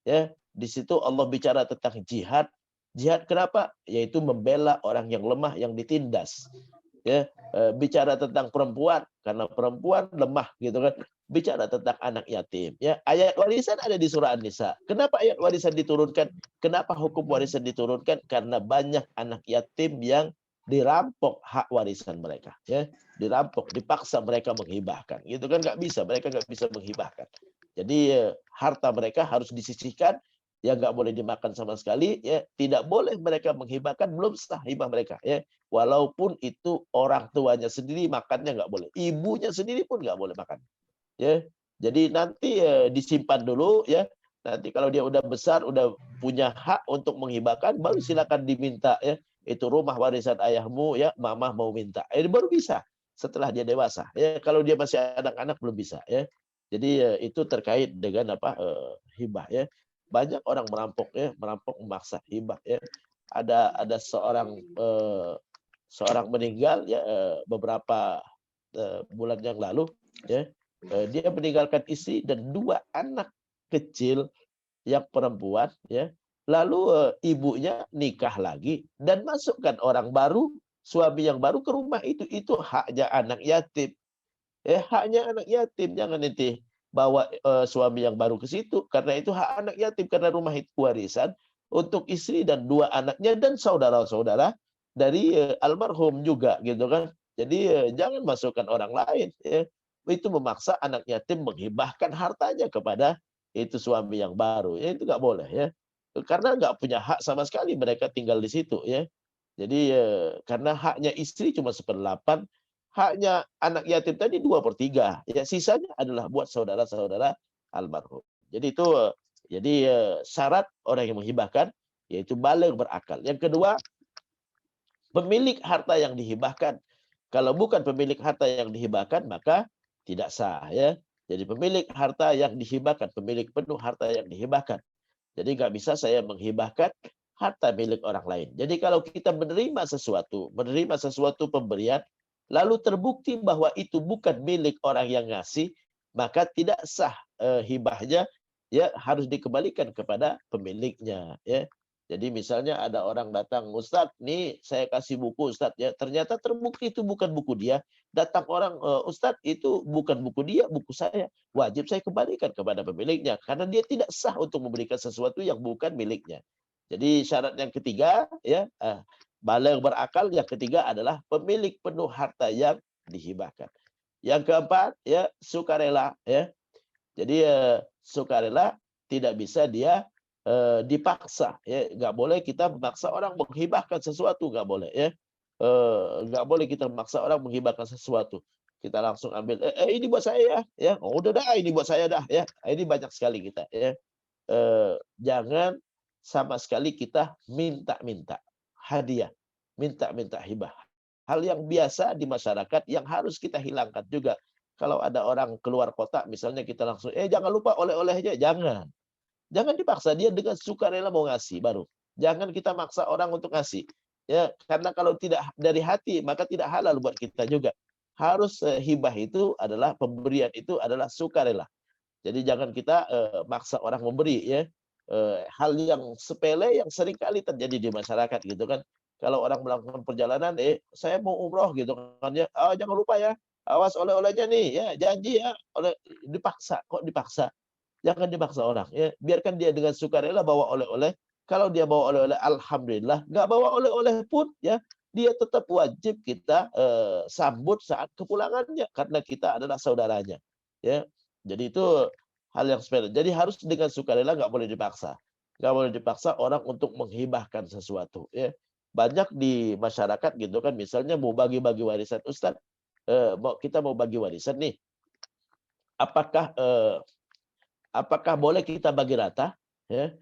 Ya, di situ Allah bicara tentang jihad. Jihad kenapa? Yaitu membela orang yang lemah, yang ditindas. Ya, bicara tentang perempuan karena perempuan lemah gitu kan. Bicara tentang anak yatim. Ya, ayat warisan ada di surah An-Nisa. Kenapa ayat warisan diturunkan? Kenapa hukum warisan diturunkan? Karena banyak anak yatim yang dirampok hak warisan mereka. Ya, dirampok, dipaksa mereka menghibahkan. Gitu kan nggak bisa, mereka nggak bisa menghibahkan. Jadi harta mereka harus disisihkan, ya nggak boleh dimakan sama sekali, ya tidak boleh mereka menghibahkan, belum sah hibah mereka, ya walaupun itu orang tuanya sendiri makannya nggak boleh, ibunya sendiri pun nggak boleh makan, ya. Jadi nanti disimpan dulu, ya. Nanti kalau dia udah besar, udah punya hak untuk menghibahkan, baru silakan diminta, ya. Itu rumah warisan ayahmu, ya, mama mau minta. Ini baru bisa setelah dia dewasa. Ya, kalau dia masih anak-anak belum bisa, ya. Jadi itu terkait dengan apa hibah, ya. Banyak orang merampok, ya, merampok memaksa hibah, ya. Ada seorang meninggal, ya, beberapa bulan yang lalu, ya. Dia meninggalkan istri dan 2 anak kecil yang perempuan, ya. Lalu ibunya nikah lagi dan masukkan orang baru, suami yang baru ke rumah itu haknya anak yatim. Haknya anak yatim, jangan nanti bawa suami yang baru ke situ, karena itu hak anak yatim, karena rumah itu warisan untuk istri dan 2 anaknya dan saudara-saudara dari almarhum juga gitu kan. Jadi jangan masukkan orang lain, ya. Itu memaksa anak yatim menghibahkan hartanya kepada itu suami yang baru, ya itu nggak boleh, ya. Karena nggak punya hak sama sekali mereka tinggal di situ, ya. Jadi karena haknya istri cuma 1/8, haknya anak yatim tadi 2/3, ya sisanya adalah buat saudara-saudara almarhum. Jadi itu jadi syarat orang yang menghibahkan yaitu baligh berakal. Yang kedua, pemilik harta yang dihibahkan. Kalau bukan pemilik harta yang dihibahkan maka tidak sah, ya. Jadi pemilik harta yang dihibahkan, pemilik penuh harta yang dihibahkan. Jadi nggak bisa saya menghibahkan harta milik orang lain. Jadi kalau kita menerima sesuatu pemberian, lalu terbukti bahwa itu bukan milik orang yang ngasih, maka tidak sah hibahnya, ya harus dikembalikan kepada pemiliknya, ya. Jadi misalnya ada orang datang, Ustadz, nih saya kasih buku Ustadz, ya. Ternyata terbukti itu bukan buku dia. Datang orang, Ustadz itu bukan buku dia, buku saya. Wajib saya kembalikan kepada pemiliknya karena dia tidak sah untuk memberikan sesuatu yang bukan miliknya. Jadi syarat yang ketiga, ya, baligh berakal, yang ketiga adalah pemilik penuh harta yang dihibahkan. Yang keempat, ya, sukarela, ya. Jadi sukarela, tidak bisa dia dipaksa, ya. Nggak boleh kita memaksa orang menghibahkan sesuatu, nggak boleh, ya. Nggak boleh kita memaksa orang menghibahkan sesuatu. Kita langsung ambil, ini buat saya ya, oh udah dah ini buat saya dah, ya. Ini banyak sekali kita, ya. Jangan sama sekali kita minta-minta hadiah, minta-minta hibah. Hal yang biasa di masyarakat yang harus kita hilangkan juga. Kalau ada orang keluar kota misalnya kita langsung, jangan lupa oleh-olehnya, jangan. Jangan dipaksa, dia dengan sukarela mau ngasih baru. Jangan kita maksa orang untuk ngasih. Ya, karena kalau tidak dari hati maka tidak halal buat kita juga. Harus hibah itu adalah pemberian itu adalah sukarela. Jadi jangan kita maksa orang memberi, ya. Hal yang sepele yang sering kali terjadi di masyarakat gitu kan. Kalau orang melakukan perjalanan, saya mau umroh gitu kan ya. Oh, jangan lupa ya, awas oleh-olehnya nih ya, janji ya, dipaksa, kok dipaksa? Jangan dipaksa orang, ya. Biarkan dia dengan sukarela bawa oleh-oleh. Kalau dia bawa oleh-oleh, alhamdulillah. Nggak bawa oleh-oleh pun, ya, dia tetap wajib kita sambut saat kepulangannya karena kita adalah saudaranya, ya. Jadi itu hal yang sepele. Jadi harus dengan sukarela, nggak boleh dipaksa. Nggak boleh dipaksa orang untuk menghibahkan sesuatu, ya. Banyak di masyarakat gitu kan, misalnya mau bagi-bagi warisan, Ustadz, kita mau bagi warisan nih. Apakah boleh kita bagi rata? Ya,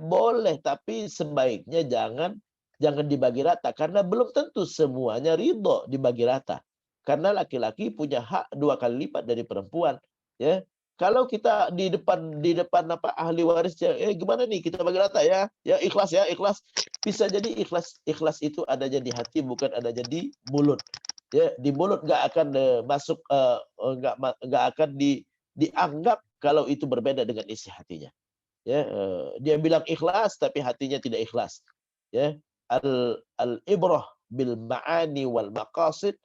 boleh, tapi sebaiknya jangan dibagi rata karena belum tentu semuanya ridho dibagi rata. Karena laki-laki punya hak 2 kali lipat dari perempuan, ya. Kalau kita di depan apa ahli warisnya, gimana nih kita bagi rata ya, ya ikhlas. Bisa jadi ikhlas itu adanya di hati bukan adanya di mulut. Ya, di mulut nggak akan masuk nggak akan dianggap kalau itu berbeda dengan isi hatinya. Ya, dia bilang ikhlas tapi hatinya tidak ikhlas. Ya, al ibrah bil ma'ani wal maqasid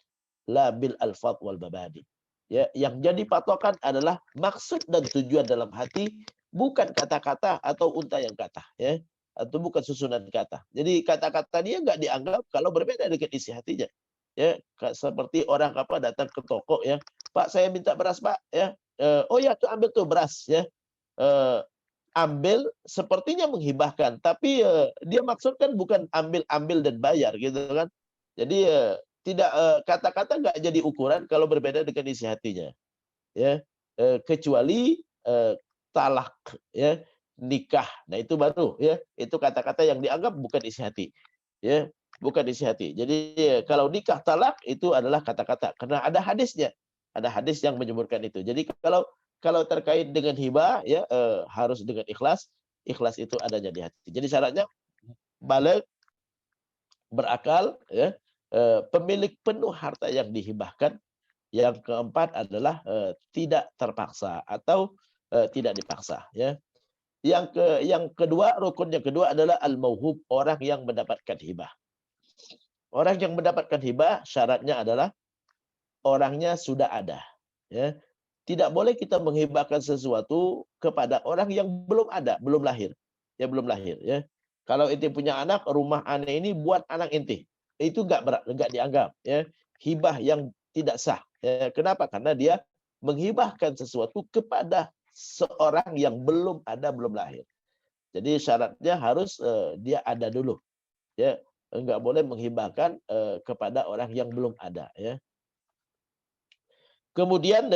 la bil alfaz wal mabadi. Ya, yang jadi patokan adalah maksud dan tujuan dalam hati, bukan kata-kata atau untaian kata, ya, atau bukan susunan kata. Jadi kata-kata dia nggak dianggap kalau berbeda dengan isi hatinya. Ya, seperti orang apa datang ke toko ya, Pak saya minta beras Pak, ya, oh ya tuh ambil tuh beras ya, eh, ambil sepertinya menghibahkan, tapi dia maksudkan bukan ambil dan bayar gitu kan. Jadi tidak kata-kata nggak jadi ukuran kalau berbeda dengan isi hatinya, ya. Kecuali talak, ya, nikah. Nah itu baru ya, itu kata-kata yang dianggap bukan isi hati, ya, bukan isi hati. Jadi kalau nikah talak itu adalah kata-kata karena ada hadisnya, ada hadis yang menyebutkan itu. Jadi kalau terkait dengan hibah ya harus dengan ikhlas, ikhlas itu adanya di hati. Jadi syaratnya balik, berakal, ya, pemilik penuh harta yang dihibahkan. Yang keempat adalah tidak terpaksa atau tidak dipaksa, ya. Yang kedua, rukun yang kedua adalah al-mauhub, orang yang mendapatkan hibah. Orang yang mendapatkan hibah syaratnya adalah orangnya sudah ada, ya. Tidak boleh kita menghibahkan sesuatu kepada orang yang belum ada, belum lahir. Ya belum lahir, ya. Kalau ente punya anak, rumah ane ini buat anak ente. Itu enggak dianggap, ya. Hibah yang tidak sah. Ya, kenapa? Karena dia menghibahkan sesuatu kepada seorang yang belum ada, belum lahir. Jadi syaratnya harus dia ada dulu, ya. Enggak boleh menghibahkan kepada orang yang belum ada, ya. Kemudian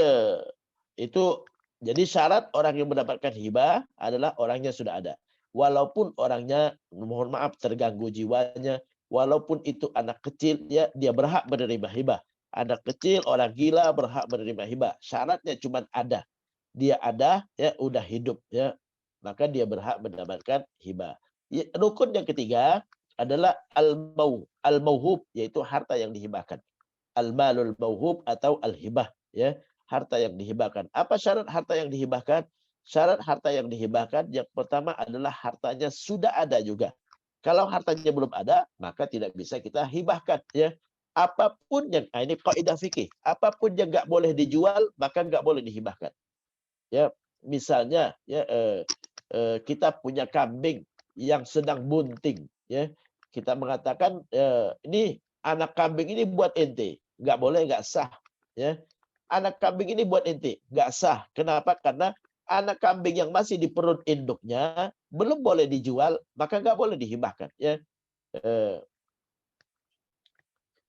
itu jadi syarat orang yang mendapatkan hibah adalah orangnya sudah ada. Walaupun orangnya mohon maaf terganggu jiwanya, walaupun itu anak kecil ya dia berhak menerima hibah. Anak kecil, orang gila berhak menerima hibah. Syaratnya cuma ada. Dia ada ya udah hidup ya. Maka dia berhak mendapatkan hibah. Ya, rukun yang ketiga adalah al-mauhub yaitu harta yang dihibahkan. Al-malul mauhub atau al-hibah ya. Harta yang dihibahkan. Apa syarat harta yang dihibahkan? Syarat harta yang dihibahkan yang pertama adalah hartanya sudah ada juga. Kalau hartanya belum ada, maka tidak bisa kita hibahkan, ya. Apapun yang ini kaidah fikih, apapun yang nggak boleh dijual, maka nggak boleh dihibahkan. Ya, misalnya ya kita punya kambing yang sedang bunting, ya. Kita mengatakan ini anak kambing ini buat ente, nggak boleh, nggak sah, ya. Anak kambing ini buat ente, nggak sah. Kenapa? Karena anak kambing yang masih di perut induknya belum boleh dijual, maka nggak boleh dihibahkan. Ya,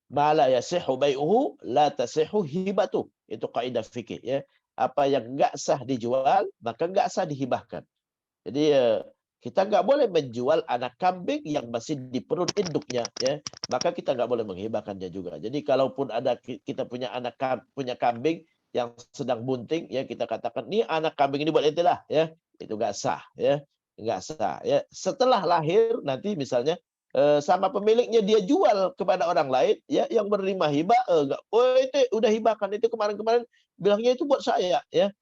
mala yasihu bai'uhu la tasihu hibatu. Itu kaidah fikih. Ya, apa yang nggak sah dijual, maka nggak sah dihibahkan. Jadi kita nggak boleh menjual anak kambing yang masih di perut induknya, ya. Maka kita nggak boleh menghibahkannya juga. Jadi kalaupun ada kita punya punya kambing yang sedang bunting, ya kita katakan nih anak kambing ini buat ente lah, ya. Itu nggak sah, ya. Nggak sah, ya. Setelah lahir nanti misalnya sama pemiliknya dia jual kepada orang lain, ya, yang menerima hibah nggak, oh itu udah hibahkan itu kemarin-kemarin bilangnya itu buat saya, ya.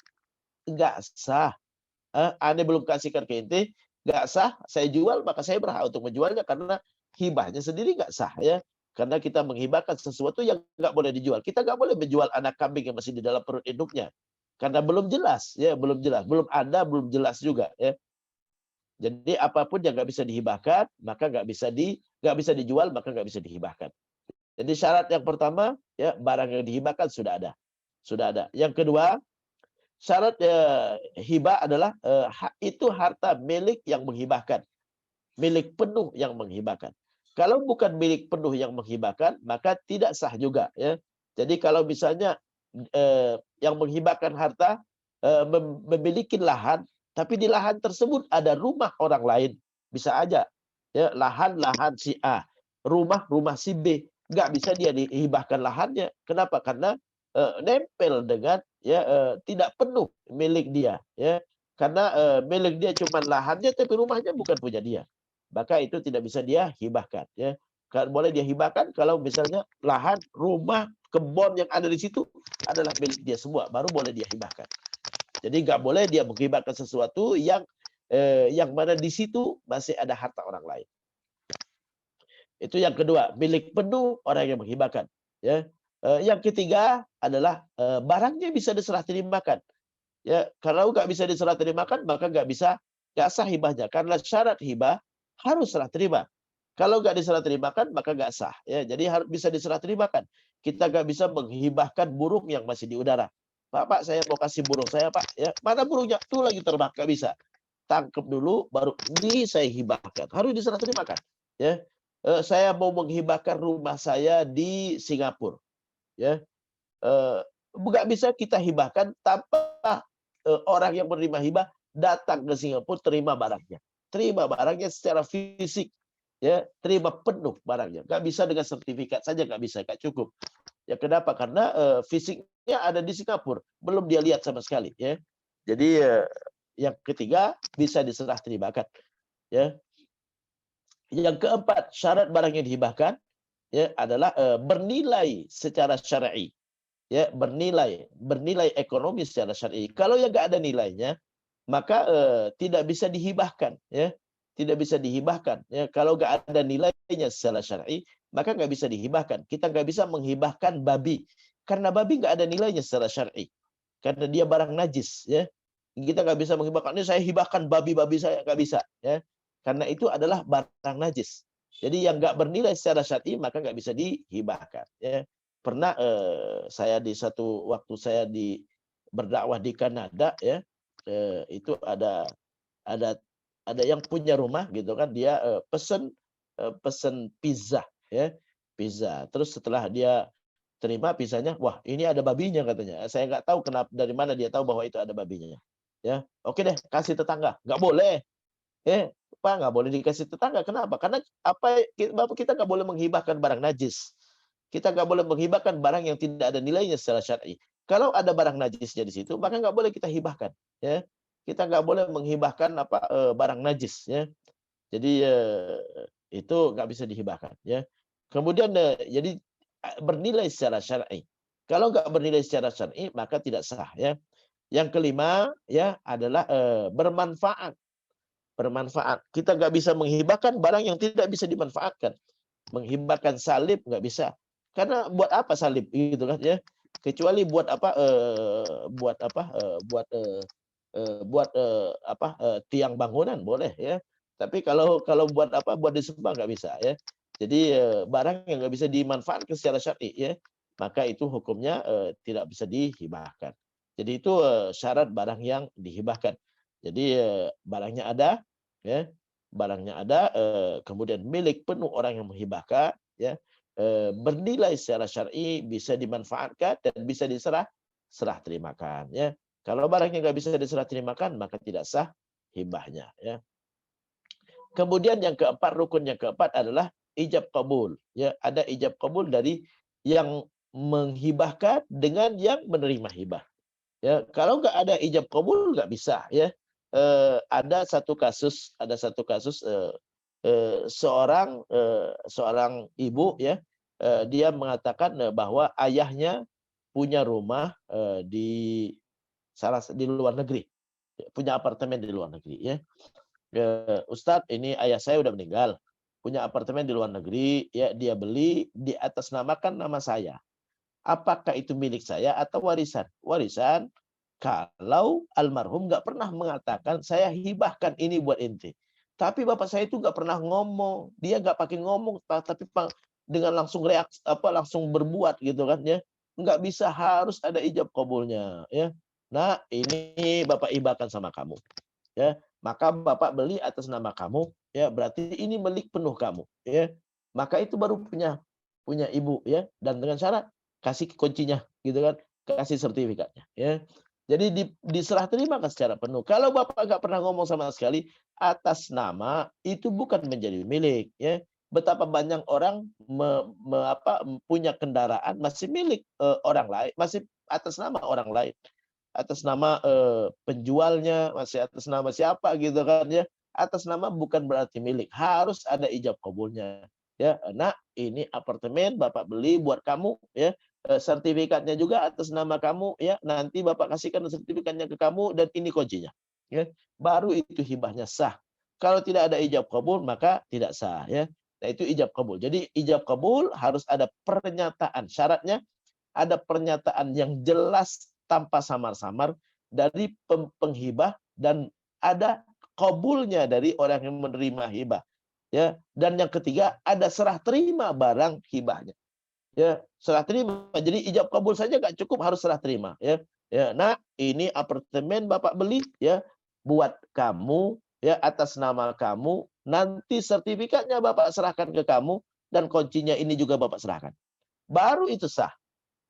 Nggak sah. Anda belum kasihkan ke ente, nggak sah, saya jual, maka saya berhak untuk menjualnya karena hibahnya sendiri nggak sah, ya. Karena kita menghibahkan sesuatu yang nggak boleh dijual. Kita nggak boleh menjual anak kambing yang masih di dalam perut induknya. Karena belum jelas, ya, belum jelas, belum ada, belum jelas juga, ya. Jadi apapun yang nggak bisa dihibahkan, maka nggak bisa dijual, maka nggak bisa dihibahkan. Jadi syarat yang pertama, ya, barang yang dihibahkan sudah ada, sudah ada. Yang kedua, syarat hibah adalah itu harta milik yang menghibahkan, milik penuh yang menghibahkan. Kalau bukan milik penuh yang menghibahkan, maka tidak sah juga, ya. Jadi kalau misalnya yang menghibahkan harta memiliki lahan, tapi di lahan tersebut ada rumah orang lain, bisa aja, ya, lahan si A, rumah si B, nggak bisa dia dihibahkan lahannya. Kenapa? Karena nempel dengan ya tidak penuh milik dia, ya. Karena milik dia cuma lahannya tapi rumahnya bukan punya dia. Maka itu tidak bisa dia hibahkan, ya. Boleh dia hibahkan kalau misalnya lahan, rumah, kebun yang ada di situ adalah milik dia semua, baru boleh dia hibahkan. Jadi nggak boleh dia menghibahkan sesuatu yang mana di situ masih ada harta orang lain. Itu yang kedua, milik penuh orang yang menghibahkan, ya. Yang ketiga adalah barangnya bisa diserah terimakan. Ya, kalau nggak bisa diserah terimakan maka nggak sah hibahnya. Karena syarat hibah harus serah terima. Kalau nggak diserah terimakan maka nggak sah. Ya, jadi harus bisa diserah terimakan. Kita nggak bisa menghibahkan burung yang masih di udara. Pak, saya mau kasih burung saya, Pak. Ya, mana burungnya? Tuh lagi terbang, nggak bisa. Tangkap dulu, baru ini saya hibahkan. Harus diserah terimakan. Ya, saya mau menghibahkan rumah saya di Singapura. Ya, nggak bisa kita hibahkan tanpa orang yang menerima hibah datang ke Singapura terima barangnya secara fisik, ya, terima penuh barangnya. Nggak bisa dengan sertifikat saja, nggak bisa, nggak cukup. Ya kenapa? Karena fisiknya ada di Singapura, belum dia lihat sama sekali, ya. Jadi yang ketiga bisa diserah terimakan, ya. Yang keempat, syarat barang yang dihibahkan, ya, adalah bernilai secara syar'i. Ya, bernilai ekonomi secara syar'i. Kalau yang nggak ada nilainya, maka tidak bisa dihibahkan, ya. Tidak bisa dihibahkan, ya. Kalau nggak ada nilainya secara syar'i, maka nggak bisa dihibahkan. Kita nggak bisa menghibahkan babi, karena babi nggak ada nilainya secara syar'i. Karena dia barang najis, ya. Kita nggak bisa menghibahkan, ini saya hibahkan babi-babi saya, nggak bisa, ya. Karena itu adalah barang najis. Jadi yang nggak bernilai secara syar'i maka nggak bisa dihibahkan, ya. Pernah saya di satu waktu saya berdakwah di Kanada, ya, itu ada yang punya rumah gitu kan, dia pesen pizza, ya, pizza. Terus setelah dia terima pizzanya, wah ini ada babinya katanya. Saya nggak tahu kenapa, dari mana dia tahu bahwa itu ada babinya. Ya, oke deh, kasih tetangga. Nggak boleh. Pak, nggak boleh dikasih tetangga. Kenapa? Karena Bapak kita nggak boleh menghibahkan barang najis. Kita nggak boleh menghibahkan barang yang tidak ada nilainya secara syar'i. Kalau ada barang najisnya di situ, maka nggak boleh kita hibahkan. Ya, kita nggak boleh menghibahkan barang najis. Ya, jadi itu nggak bisa dihibahkan. Ya, kemudian jadi bernilai secara syar'i. Kalau nggak bernilai secara syar'i, maka tidak sah. Ya, yang kelima, ya, adalah bermanfaat. Bermanfaat. Kita nggak bisa menghibahkan barang yang tidak bisa dimanfaatkan. Menghibahkan salib nggak bisa. Karena buat apa salib gitu kan, ya? Kecuali buat tiang bangunan boleh, ya. Tapi kalau buat buat disembah nggak bisa, ya. Jadi barang yang nggak bisa dimanfaatkan secara syar'i, ya, maka itu hukumnya tidak bisa dihibahkan. Jadi itu syarat barang yang dihibahkan. Jadi barangnya ada, ya, barangnya ada, kemudian milik penuh orang yang menghibahkan, ya, bernilai secara syar'i, bisa dimanfaatkan dan bisa serah terimakan, ya. Kalau barangnya nggak bisa diserah terimakan maka tidak sah hibahnya, ya. Kemudian yang keempat, rukun yang keempat adalah ijab kabul, ya. Ada ijab kabul dari yang menghibahkan dengan yang menerima hibah. Ya, kalau nggak ada ijab kabul nggak bisa, ya. Ada satu kasus seorang ibu, ya, dia mengatakan bahwa ayahnya punya rumah di luar negeri, punya apartemen di luar negeri, ya. Ustadz, ini ayah saya udah meninggal, punya apartemen di luar negeri, ya, dia beli di atas namakan nama saya. Apakah itu milik saya atau warisan? Warisan kalau almarhum nggak pernah mengatakan saya hibahkan ini buat ente. Tapi bapak saya itu nggak pernah ngomong, dia nggak pakai ngomong, tapi dengan langsung langsung berbuat gitu kan, ya. Nggak bisa, harus ada ijab kabulnya, ya. Nah, ini bapak hibahkan sama kamu, ya. Maka bapak beli atas nama kamu, ya, berarti ini milik penuh kamu, ya. Maka itu baru punya ibu, ya, dan dengan syarat kasih kuncinya gitu kan, kasih sertifikatnya, ya. Jadi diserah terimakan secara penuh. Kalau bapak nggak pernah ngomong sama sekali, atas nama itu bukan menjadi milik, ya. Betapa banyak orang punya kendaraan masih milik orang lain, masih atas nama orang lain. atas nama penjualnya, masih atas nama siapa gitu kan ya. Atas nama bukan berarti milik, harus ada ijab kabulnya. Ya, nak, ini apartemen Bapak beli buat kamu ya. Sertifikatnya juga atas nama kamu ya. Nanti Bapak kasihkan sertifikatnya ke kamu dan ini kuncinya. Ya, baru itu hibahnya sah. Kalau tidak ada ijab kabul maka tidak sah ya. Nah, itu ijab kabul. Jadi ijab kabul harus ada pernyataan. Syaratnya ada pernyataan yang jelas tanpa samar-samar dari penghibah dan ada kabulnya dari orang yang menerima hibah. Ya, dan yang ketiga ada serah terima barang hibahnya. Ya, serah terima. Jadi ijab kabul saja nggak cukup, harus serah terima. Ya, ya. Nah, ini apartemen Bapak beli ya buat kamu ya atas nama kamu. Nanti sertifikatnya Bapak serahkan ke kamu dan kuncinya ini juga Bapak serahkan. Baru itu sah.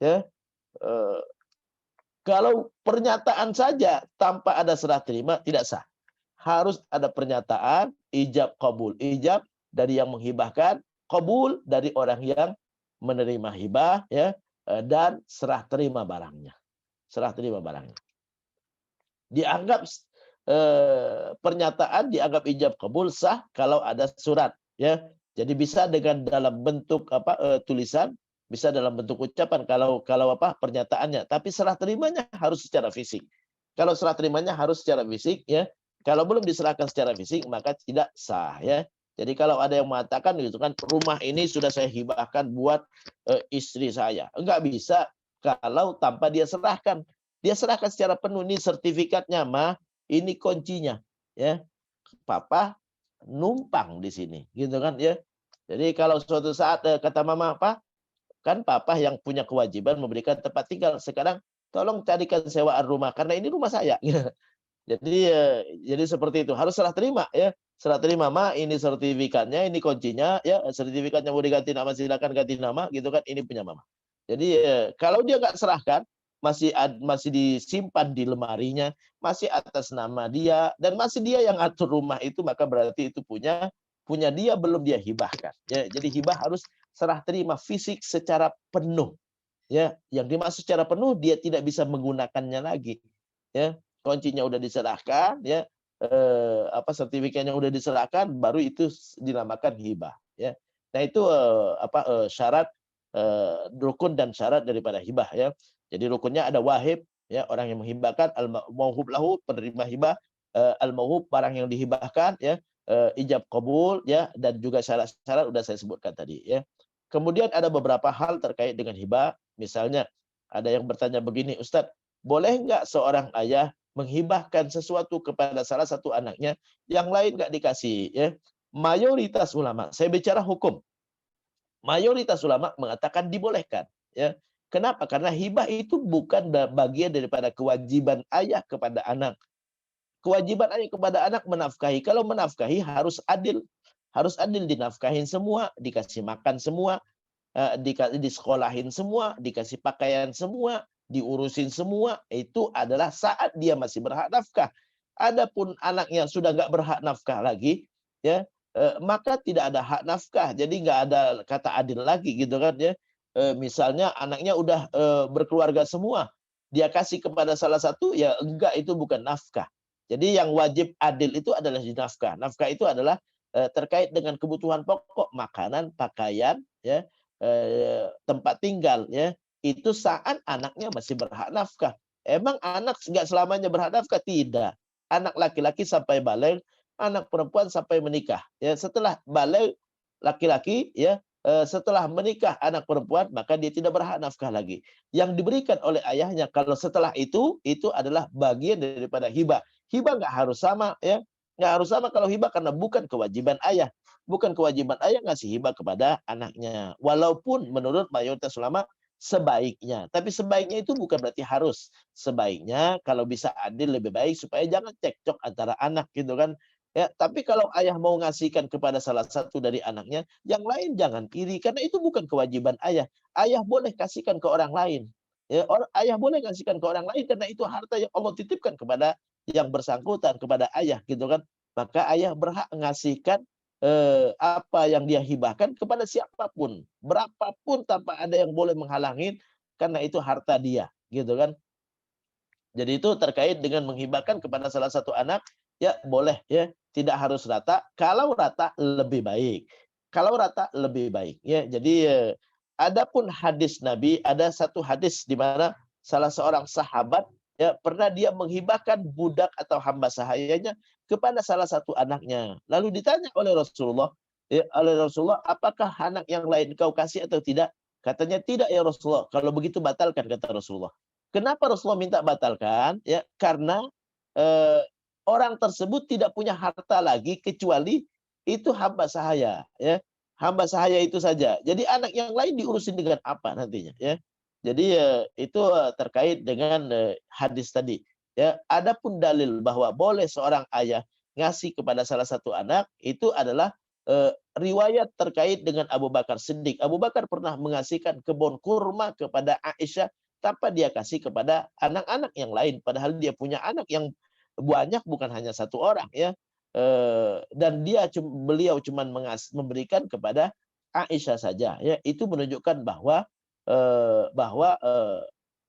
Ya, kalau pernyataan saja tanpa ada serah terima tidak sah. Harus ada pernyataan ijab kabul. Ijab dari yang menghibahkan, kabul dari orang yang menerima hibah ya, dan serah terima barangnya. Serah terima barangnya. Dianggap pernyataan dianggap ijab kabul sah kalau ada surat ya. Jadi bisa dengan dalam bentuk tulisan, bisa dalam bentuk ucapan kalau pernyataannya, tapi serah terimanya harus secara fisik. Kalau serah terimanya harus secara fisik ya. Kalau belum diserahkan secara fisik maka tidak sah ya. Jadi kalau ada yang mengatakan gitu kan, rumah ini sudah saya hibahkan buat istri saya. Enggak bisa kalau tanpa dia serahkan. Dia serahkan secara penuh, ini sertifikatnya, mah, ini kuncinya ya. Papa numpang di sini gitu kan ya. Jadi kalau suatu saat kata mama, apa? Kan papa yang punya kewajiban memberikan tempat tinggal. Sekarang tolong carikan sewaan rumah karena ini rumah saya. Jadi seperti itu, harus serah terima ya. Serah terima, Ma, ini sertifikatnya, ini kuncinya ya, sertifikatnya mau diganti nama silakan ganti nama gitu kan, ini punya Mama. Jadi kalau dia nggak serahkan, masih disimpan di lemarinya, masih atas nama dia dan masih dia yang atur rumah itu, maka berarti itu punya dia, belum dia hibahkan. Ya, jadi hibah harus serah terima fisik secara penuh. Ya, yang dimaksud secara penuh dia tidak bisa menggunakannya lagi. Ya, kuncinya udah diserahkan ya, sertifikatnya udah diserahkan, baru itu dinamakan hibah ya. Nah itu syarat rukun dan syarat daripada hibah ya. Jadi rukunnya ada wahib ya, orang yang menghibahkan, al-mauhub lahu, penerima hibah, al-mauhub, barang yang dihibahkan ya, ijab kabul ya, dan juga syarat-syarat udah saya sebutkan tadi ya. Kemudian ada beberapa hal terkait dengan hibah, misalnya ada yang bertanya begini, Ustadz, boleh nggak seorang ayah menghibahkan sesuatu kepada salah satu anaknya, yang lain nggak dikasih ya? Mayoritas ulama, saya bicara hukum, mayoritas ulama mengatakan dibolehkan ya. Kenapa? Karena hibah itu bukan bagian daripada kewajiban ayah kepada anak. Kewajiban ayah kepada anak menafkahi. Kalau menafkahi harus adil. Harus adil, dinafkahin semua, dikasih makan semua, disekolahin semua, dikasih pakaian semua, diurusin semua. Itu adalah saat dia masih berhak nafkah. Adapun anaknya sudah nggak berhak nafkah lagi, ya, maka tidak ada hak nafkah. Jadi nggak ada kata adil lagi gitu kan ya. Misalnya anaknya udah berkeluarga semua, dia kasih kepada salah satu, ya enggak, itu bukan nafkah. Jadi yang wajib adil itu adalah di nafkah. Nafkah itu adalah terkait dengan kebutuhan pokok, makanan, pakaian, ya, tempat tinggal ya. Itu saat anaknya masih berhak nafkah. Emang anak nggak selamanya berhak nafkah? Tidak. Anak laki-laki sampai balik, anak perempuan sampai menikah. Ya, setelah balik laki-laki ya, setelah menikah anak perempuan, maka dia tidak berhak nafkah lagi. Yang diberikan oleh ayahnya kalau setelah itu adalah bagian daripada hibah. Hibah nggak harus sama ya. Nggak harus sama kalau hibah, karena bukan kewajiban ayah. Bukan kewajiban ayah ngasih hibah kepada anaknya. Walaupun menurut mayoritas ulama sebaiknya. Tapi sebaiknya itu bukan berarti harus. Sebaiknya kalau bisa adil lebih baik, supaya jangan cekcok antara anak gitu kan. Ya, tapi kalau ayah mau ngasihkan kepada salah satu dari anaknya, yang lain jangan iri, karena itu bukan kewajiban ayah. Ayah boleh kasihkan ke orang lain. Ya, ayah boleh kasihkan ke orang lain karena itu harta yang Allah titipkan kepada yang bersangkutan, kepada ayah gitu kan. Maka ayah berhak ngasihkan apa yang dia hibahkan kepada siapapun, berapapun, tanpa ada yang boleh menghalangi, karena itu harta dia, gitu kan. Jadi itu terkait dengan menghibahkan kepada salah satu anak, ya boleh ya, tidak harus rata. Kalau rata lebih baik. Kalau rata lebih baik ya. Jadi adapun hadis Nabi, ada satu hadis di mana salah seorang sahabat ya pernah dia menghibahkan budak atau hamba sahayanya kepada salah satu anaknya. Lalu ditanya oleh Rasulullah, ya, oleh Rasulullah, apakah anak yang lain kau kasih atau tidak? Katanya tidak ya Rasulullah. Kalau begitu batalkan, kata Rasulullah. Kenapa Rasulullah minta batalkan? Ya, karena eh, orang tersebut tidak punya harta lagi kecuali itu hamba sahaya, ya. Hamba sahaya itu saja. Jadi anak yang lain diurusin dengan apa nantinya, ya. Jadi itu terkait dengan hadis tadi. Ya, adapun dalil bahwa boleh seorang ayah ngasih kepada salah satu anak itu adalah riwayat terkait dengan Abu Bakar Siddiq. Abu Bakar pernah mengasihkan kebun kurma kepada Aisyah tanpa dia kasih kepada anak-anak yang lain, padahal dia punya anak yang banyak, bukan hanya satu orang ya. Dan beliau cuma memberikan kepada Aisyah saja ya. Itu menunjukkan bahwa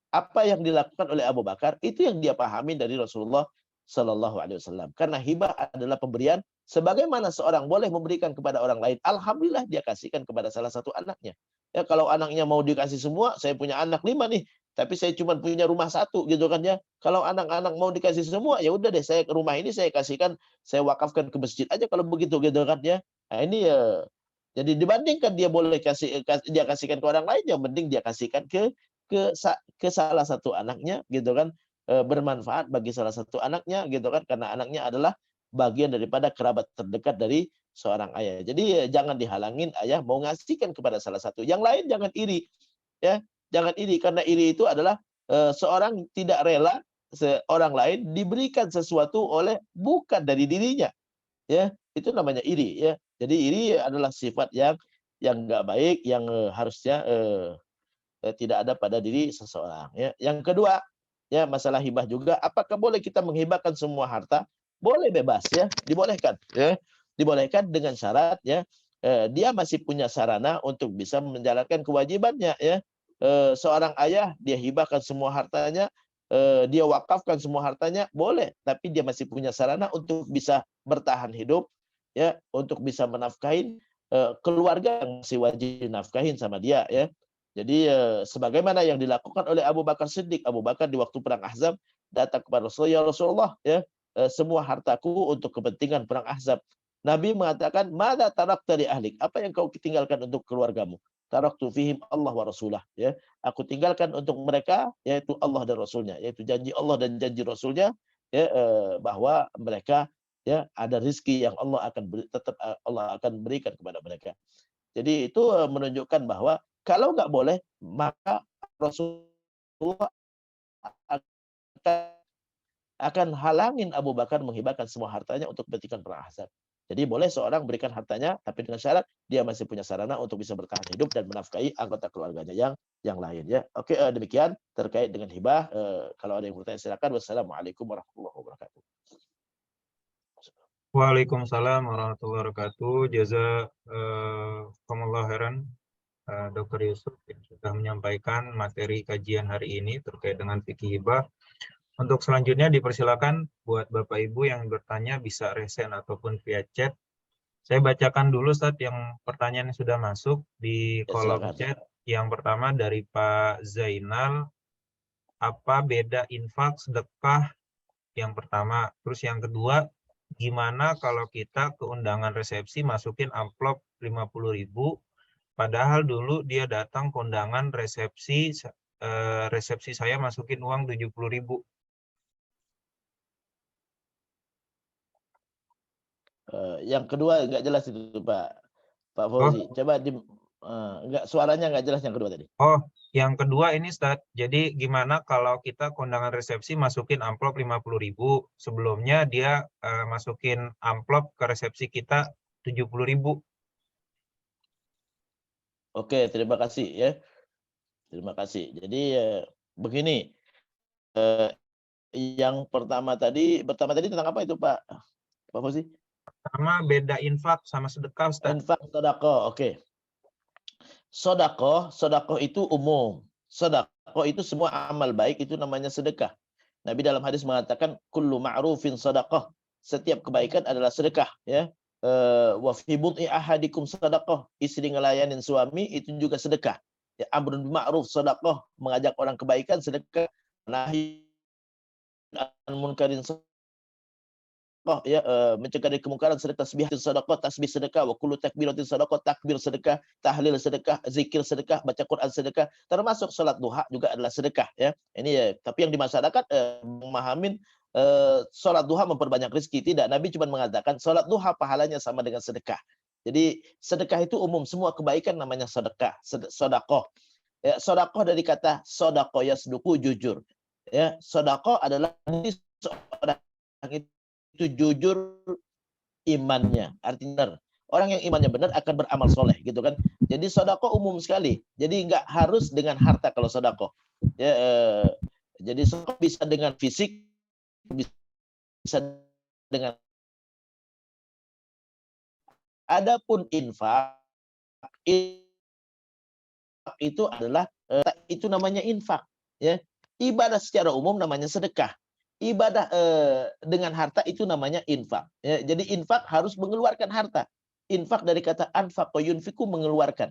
apa yang dilakukan oleh Abu Bakar itu yang dia pahami dari Rasulullah Shallallahu Alaihi Wasallam. Karena hibah adalah pemberian, sebagaimana seorang boleh memberikan kepada orang lain, alhamdulillah dia kasihkan kepada salah satu anaknya. Ya, kalau anaknya mau dikasih semua, saya punya anak 5 nih, tapi saya cuma punya rumah 1 gitu kan ya. Kalau anak-anak mau dikasih semua, ya udah deh, saya ke rumah ini saya kasihkan, saya wakafkan ke masjid aja kalau begitu gitu kan ya. Nah, ini ya, jadi dibandingkan dia boleh dia kasihkan ke orang lain, yang penting dia kasihkan ke salah satu anaknya gitu kan, bermanfaat bagi salah satu anaknya gitu kan, karena anaknya adalah bagian daripada kerabat terdekat dari seorang ayah. Jadi jangan dihalangin ayah mau ngasihkan kepada salah satu. Yang lain jangan iri ya. Jangan iri, karena iri itu adalah seorang tidak rela seorang lain diberikan sesuatu oleh bukan dari dirinya. Ya, itu namanya iri ya. Jadi iri adalah sifat yang enggak baik, yang harusnya tidak ada pada diri seseorang ya. Yang kedua, ya masalah hibah juga, apakah boleh kita menghibahkan semua harta? Boleh, bebas ya, dibolehkan ya. Dibolehkan dengan syarat ya dia masih punya sarana untuk bisa menjalankan kewajibannya ya. Seorang ayah dia hibahkan semua hartanya, dia wakafkan semua hartanya, boleh, tapi dia masih punya sarana untuk bisa bertahan hidup ya, untuk bisa menafkahin keluarga yang masih wajib dinafkahin sama dia ya. Jadi sebagaimana yang dilakukan oleh Abu Bakar Siddiq. Abu Bakar di waktu perang Ahzab datang kepada Rasulullah, ya Rasulullah ya, semua hartaku untuk kepentingan perang Ahzab. Nabi mengatakan, "Madza tarakta li ahlik?" Apa yang kau tinggalkan untuk keluargamu? Taraktu fihim Allah wa rasulah ya. Aku tinggalkan untuk mereka yaitu Allah dan Rasulnya, yaitu janji Allah dan janji Rasulnya ya, bahwa mereka ya ada rizki yang Allah akan tetap Allah akan berikan kepada mereka. Jadi itu menunjukkan bahwa kalau nggak boleh, maka Rasulullah akan halangin Abu Bakar menghibahkan semua hartanya untuk kepentingan perang Ahzab. Jadi boleh seorang berikan hartanya, tapi dengan syarat dia masih punya sarana untuk bisa bertahan hidup dan menafkahi anggota keluarganya yang lain ya. Oke, demikian terkait dengan hibah. Kalau ada yang bertanya silakan. Wassalamualaikum warahmatullahi wabarakatuh. Waalaikumsalam warahmatullahi wabarakatuh. Jazakumullah khairan, Dr. Yusuf yang sudah menyampaikan materi kajian hari ini terkait dengan fikih hibah. Untuk selanjutnya dipersilakan buat Bapak Ibu yang bertanya bisa resen ataupun via chat. Saya bacakan dulu Ustaz yang pertanyaan yang sudah masuk di kolom chat. Yang pertama dari Pak Zainal, apa beda infak sedekah? Yang pertama. Terus yang kedua, gimana kalau kita ke undangan resepsi masukin amplop 50.000, padahal dulu dia datang ke undangan resepsi saya masukin uang 70.000. Yang kedua nggak jelas itu Pak Fauzi. Coba suaranya nggak jelas yang kedua tadi. Oh, yang kedua ini Ustaz. Jadi gimana kalau kita ke undangan resepsi masukin amplop 50.000, sebelumnya dia masukin amplop ke resepsi kita 70.000. Oke, terima kasih ya. Terima kasih. Jadi begini, yang pertama tadi tentang apa itu Pak Fauzi? Sama beda infak sama sedekah Ustaz. Infak, sedekah, oke. Sedekah itu umum. Sedekah itu semua amal baik itu namanya sedekah. Nabi dalam hadis mengatakan kullu ma'rufin sadaqah. Setiap kebaikan adalah sedekah, ya. Wa fi bud'i ahadikum sadaqah. Istri ngelayanin suami itu juga sedekah. Ya, amrun bil ma'ruf sadaqah, mengajak orang kebaikan sedekah. Nahi an munkarin ya, mencegah dari kemungkaran sedekah, tasbih sedekah, tasbih sedekah, wa kullu takbiratin sedekah, takbir sedekah, tahlil sedekah, zikir sedekah, baca Quran sedekah, termasuk salat duha juga adalah sedekah, ya. Ini ya, tapi yang di masyarakat memahamin salat duha memperbanyak rezeki. Tidak, Nabi cuma mengatakan salat duha pahalanya sama dengan sedekah. Jadi sedekah itu umum, semua kebaikan namanya sedekah, sedekah. Ya, sedekah dari kata sedekah yasduku, jujur. Ya, sedekah adalah seorang itu jujur imannya, artinya orang yang imannya benar akan beramal soleh, gitu kan. Jadi sodako umum sekali, jadi nggak harus dengan harta kalau sodako, ya. Jadi sodako bisa dengan fisik, bisa dengan. Adapun infak itu adalah itu namanya infak, ya. Ibadah secara umum namanya sedekah. Ibadah dengan harta itu namanya infak. Ya, jadi infak harus mengeluarkan harta. Infak dari kata anfaqa yunfiku, mengeluarkan.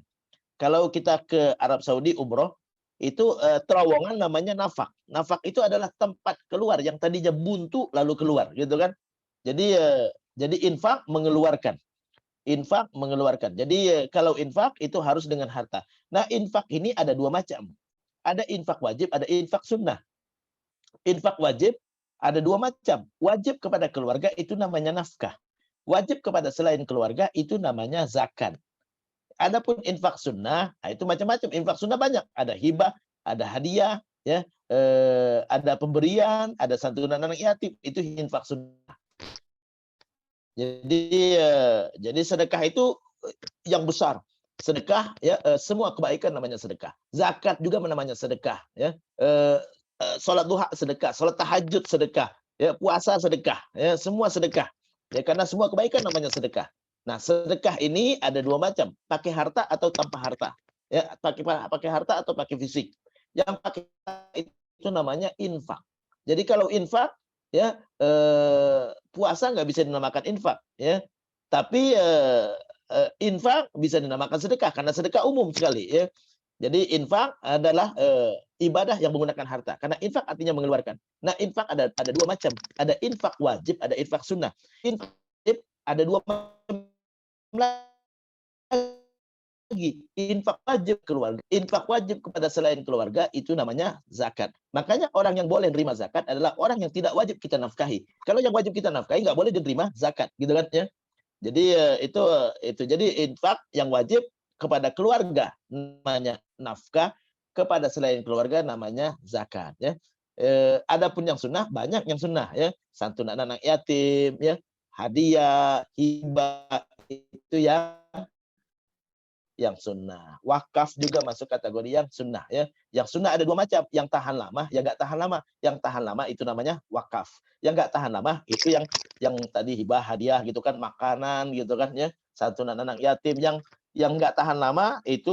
Kalau kita ke Arab Saudi umroh, itu terowongan namanya nafak. Nafak itu adalah tempat keluar yang tadinya buntu lalu keluar, gitu kan. Jadi infak mengeluarkan. Infak mengeluarkan. Jadi kalau infak itu harus dengan harta. Nah, infak ini ada dua macam. Ada infak wajib, ada infak sunnah. Infak wajib ada dua macam. Wajib kepada keluarga itu namanya nafkah. Wajib kepada selain keluarga itu namanya zakat. Adapun infak sunnah, nah itu macam-macam. Infak sunnah banyak. Ada hibah, ada hadiah, ya, ada pemberian, ada santunan anak yatim. Itu infak sunnah. Jadi sedekah itu yang besar. Sedekah, ya, semua kebaikan namanya sedekah. Zakat juga namanya sedekah, ya. Salat duha sedekah, salat tahajud sedekah, ya, puasa sedekah, ya, semua sedekah. Ya, karena semua kebaikan namanya sedekah. Nah, sedekah ini ada dua macam, pakai harta atau tanpa harta. Ya, pakai harta atau pakai fisik. Yang pakai itu namanya infak. Jadi kalau infak, ya, puasa nggak bisa dinamakan infak, ya. Tapi infak bisa dinamakan sedekah karena sedekah umum sekali, ya. Jadi infak adalah ibadah yang menggunakan harta. Karena infak artinya mengeluarkan. Nah, infak ada dua macam. Ada infak wajib, ada infak sunnah. Infak wajib ada dua macam lagi. Infak wajib keluarga. Infak wajib kepada selain keluarga itu namanya zakat. Makanya orang yang boleh menerima zakat adalah orang yang tidak wajib kita nafkahi. Kalau yang wajib kita nafkahi nggak boleh diterima zakat, gitu kan, ya. Jadi itu. Jadi infak yang wajib kepada keluarga namanya nafkah, kepada selain keluarga namanya zakat, ya. Adapun yang sunnah, banyak yang sunnah, ya. Santunan anak yatim, ya, hadiah, hibah, itu yang sunnah. Wakaf juga masuk kategori yang sunnah, ya. Yang sunnah ada dua macam, yang tahan lama, yang nggak tahan lama. Yang tahan lama itu namanya wakaf. Yang nggak tahan lama itu yang tadi hibah, hadiah, gitu kan, makanan, gitu kan, ya. Santunan anak yatim. Yang nggak tahan lama itu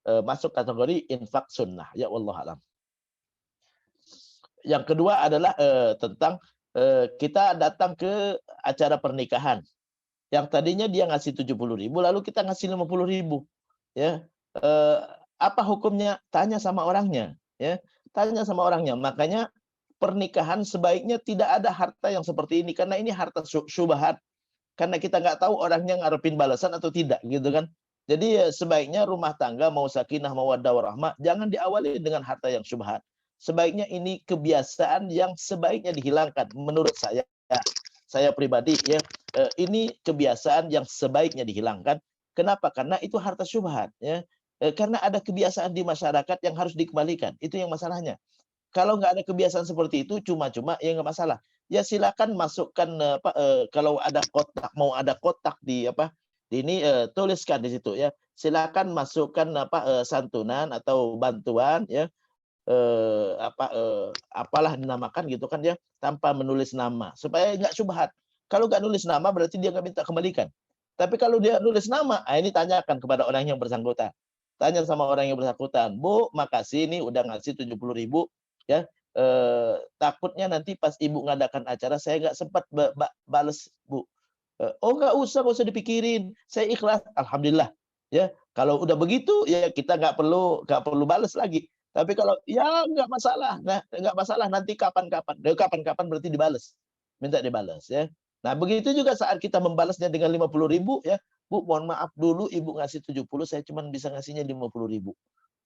masuk kategori infak sunnah, ya, wallahu alam. Yang kedua adalah tentang kita datang ke acara pernikahan. Yang tadinya dia ngasih 70.000, lalu kita ngasih 50.000, ya. Apa hukumnya? Tanya sama orangnya, ya. Tanya sama orangnya. Makanya pernikahan sebaiknya tidak ada harta yang seperti ini, karena ini harta syubhat. Karena kita nggak tahu orangnya ngarepin balasan atau tidak, gitu kan. Jadi sebaiknya rumah tangga mau sakinah, mawaddah warahmah, jangan diawali dengan harta yang syubhat. Sebaiknya ini kebiasaan yang sebaiknya dihilangkan menurut saya. Saya pribadi, ya, ini kebiasaan yang sebaiknya dihilangkan. Kenapa? Karena itu harta syubhat, ya. Karena ada kebiasaan di masyarakat yang harus dikembalikan. Itu yang masalahnya. Kalau nggak ada kebiasaan seperti itu, cuma-cuma, ya nggak masalah. Ya silakan masukkan kalau ada kotak, mau ada kotak di ini, tuliskan di situ, ya. Silakan masukkan santunan atau bantuan, ya. Apalah dinamakan, gitu kan, ya, tanpa menulis nama supaya nggak syubhat. Kalau nggak nulis nama berarti dia nggak minta kembalikan. Tapi kalau dia nulis nama, ini tanyakan kepada orang yang bersangkutan. Tanya sama orang yang bersangkutan, Bu, makasih ini udah ngasih 70.000, ya. takutnya nanti pas ibu ngadakan acara saya nggak sempat bales bu. Oh nggak usah dipikirin, saya ikhlas, alhamdulillah. Ya kalau udah begitu ya kita nggak perlu bales lagi. Tapi kalau ya nggak masalah, nah nggak masalah nanti kapan-kapan, kapan-kapan berarti dibales, minta dibales ya. Nah begitu juga saat kita membalasnya dengan 50.000 ya, Bu mohon maaf dulu ibu ngasih 70, saya cuma bisa ngasihnya 50.000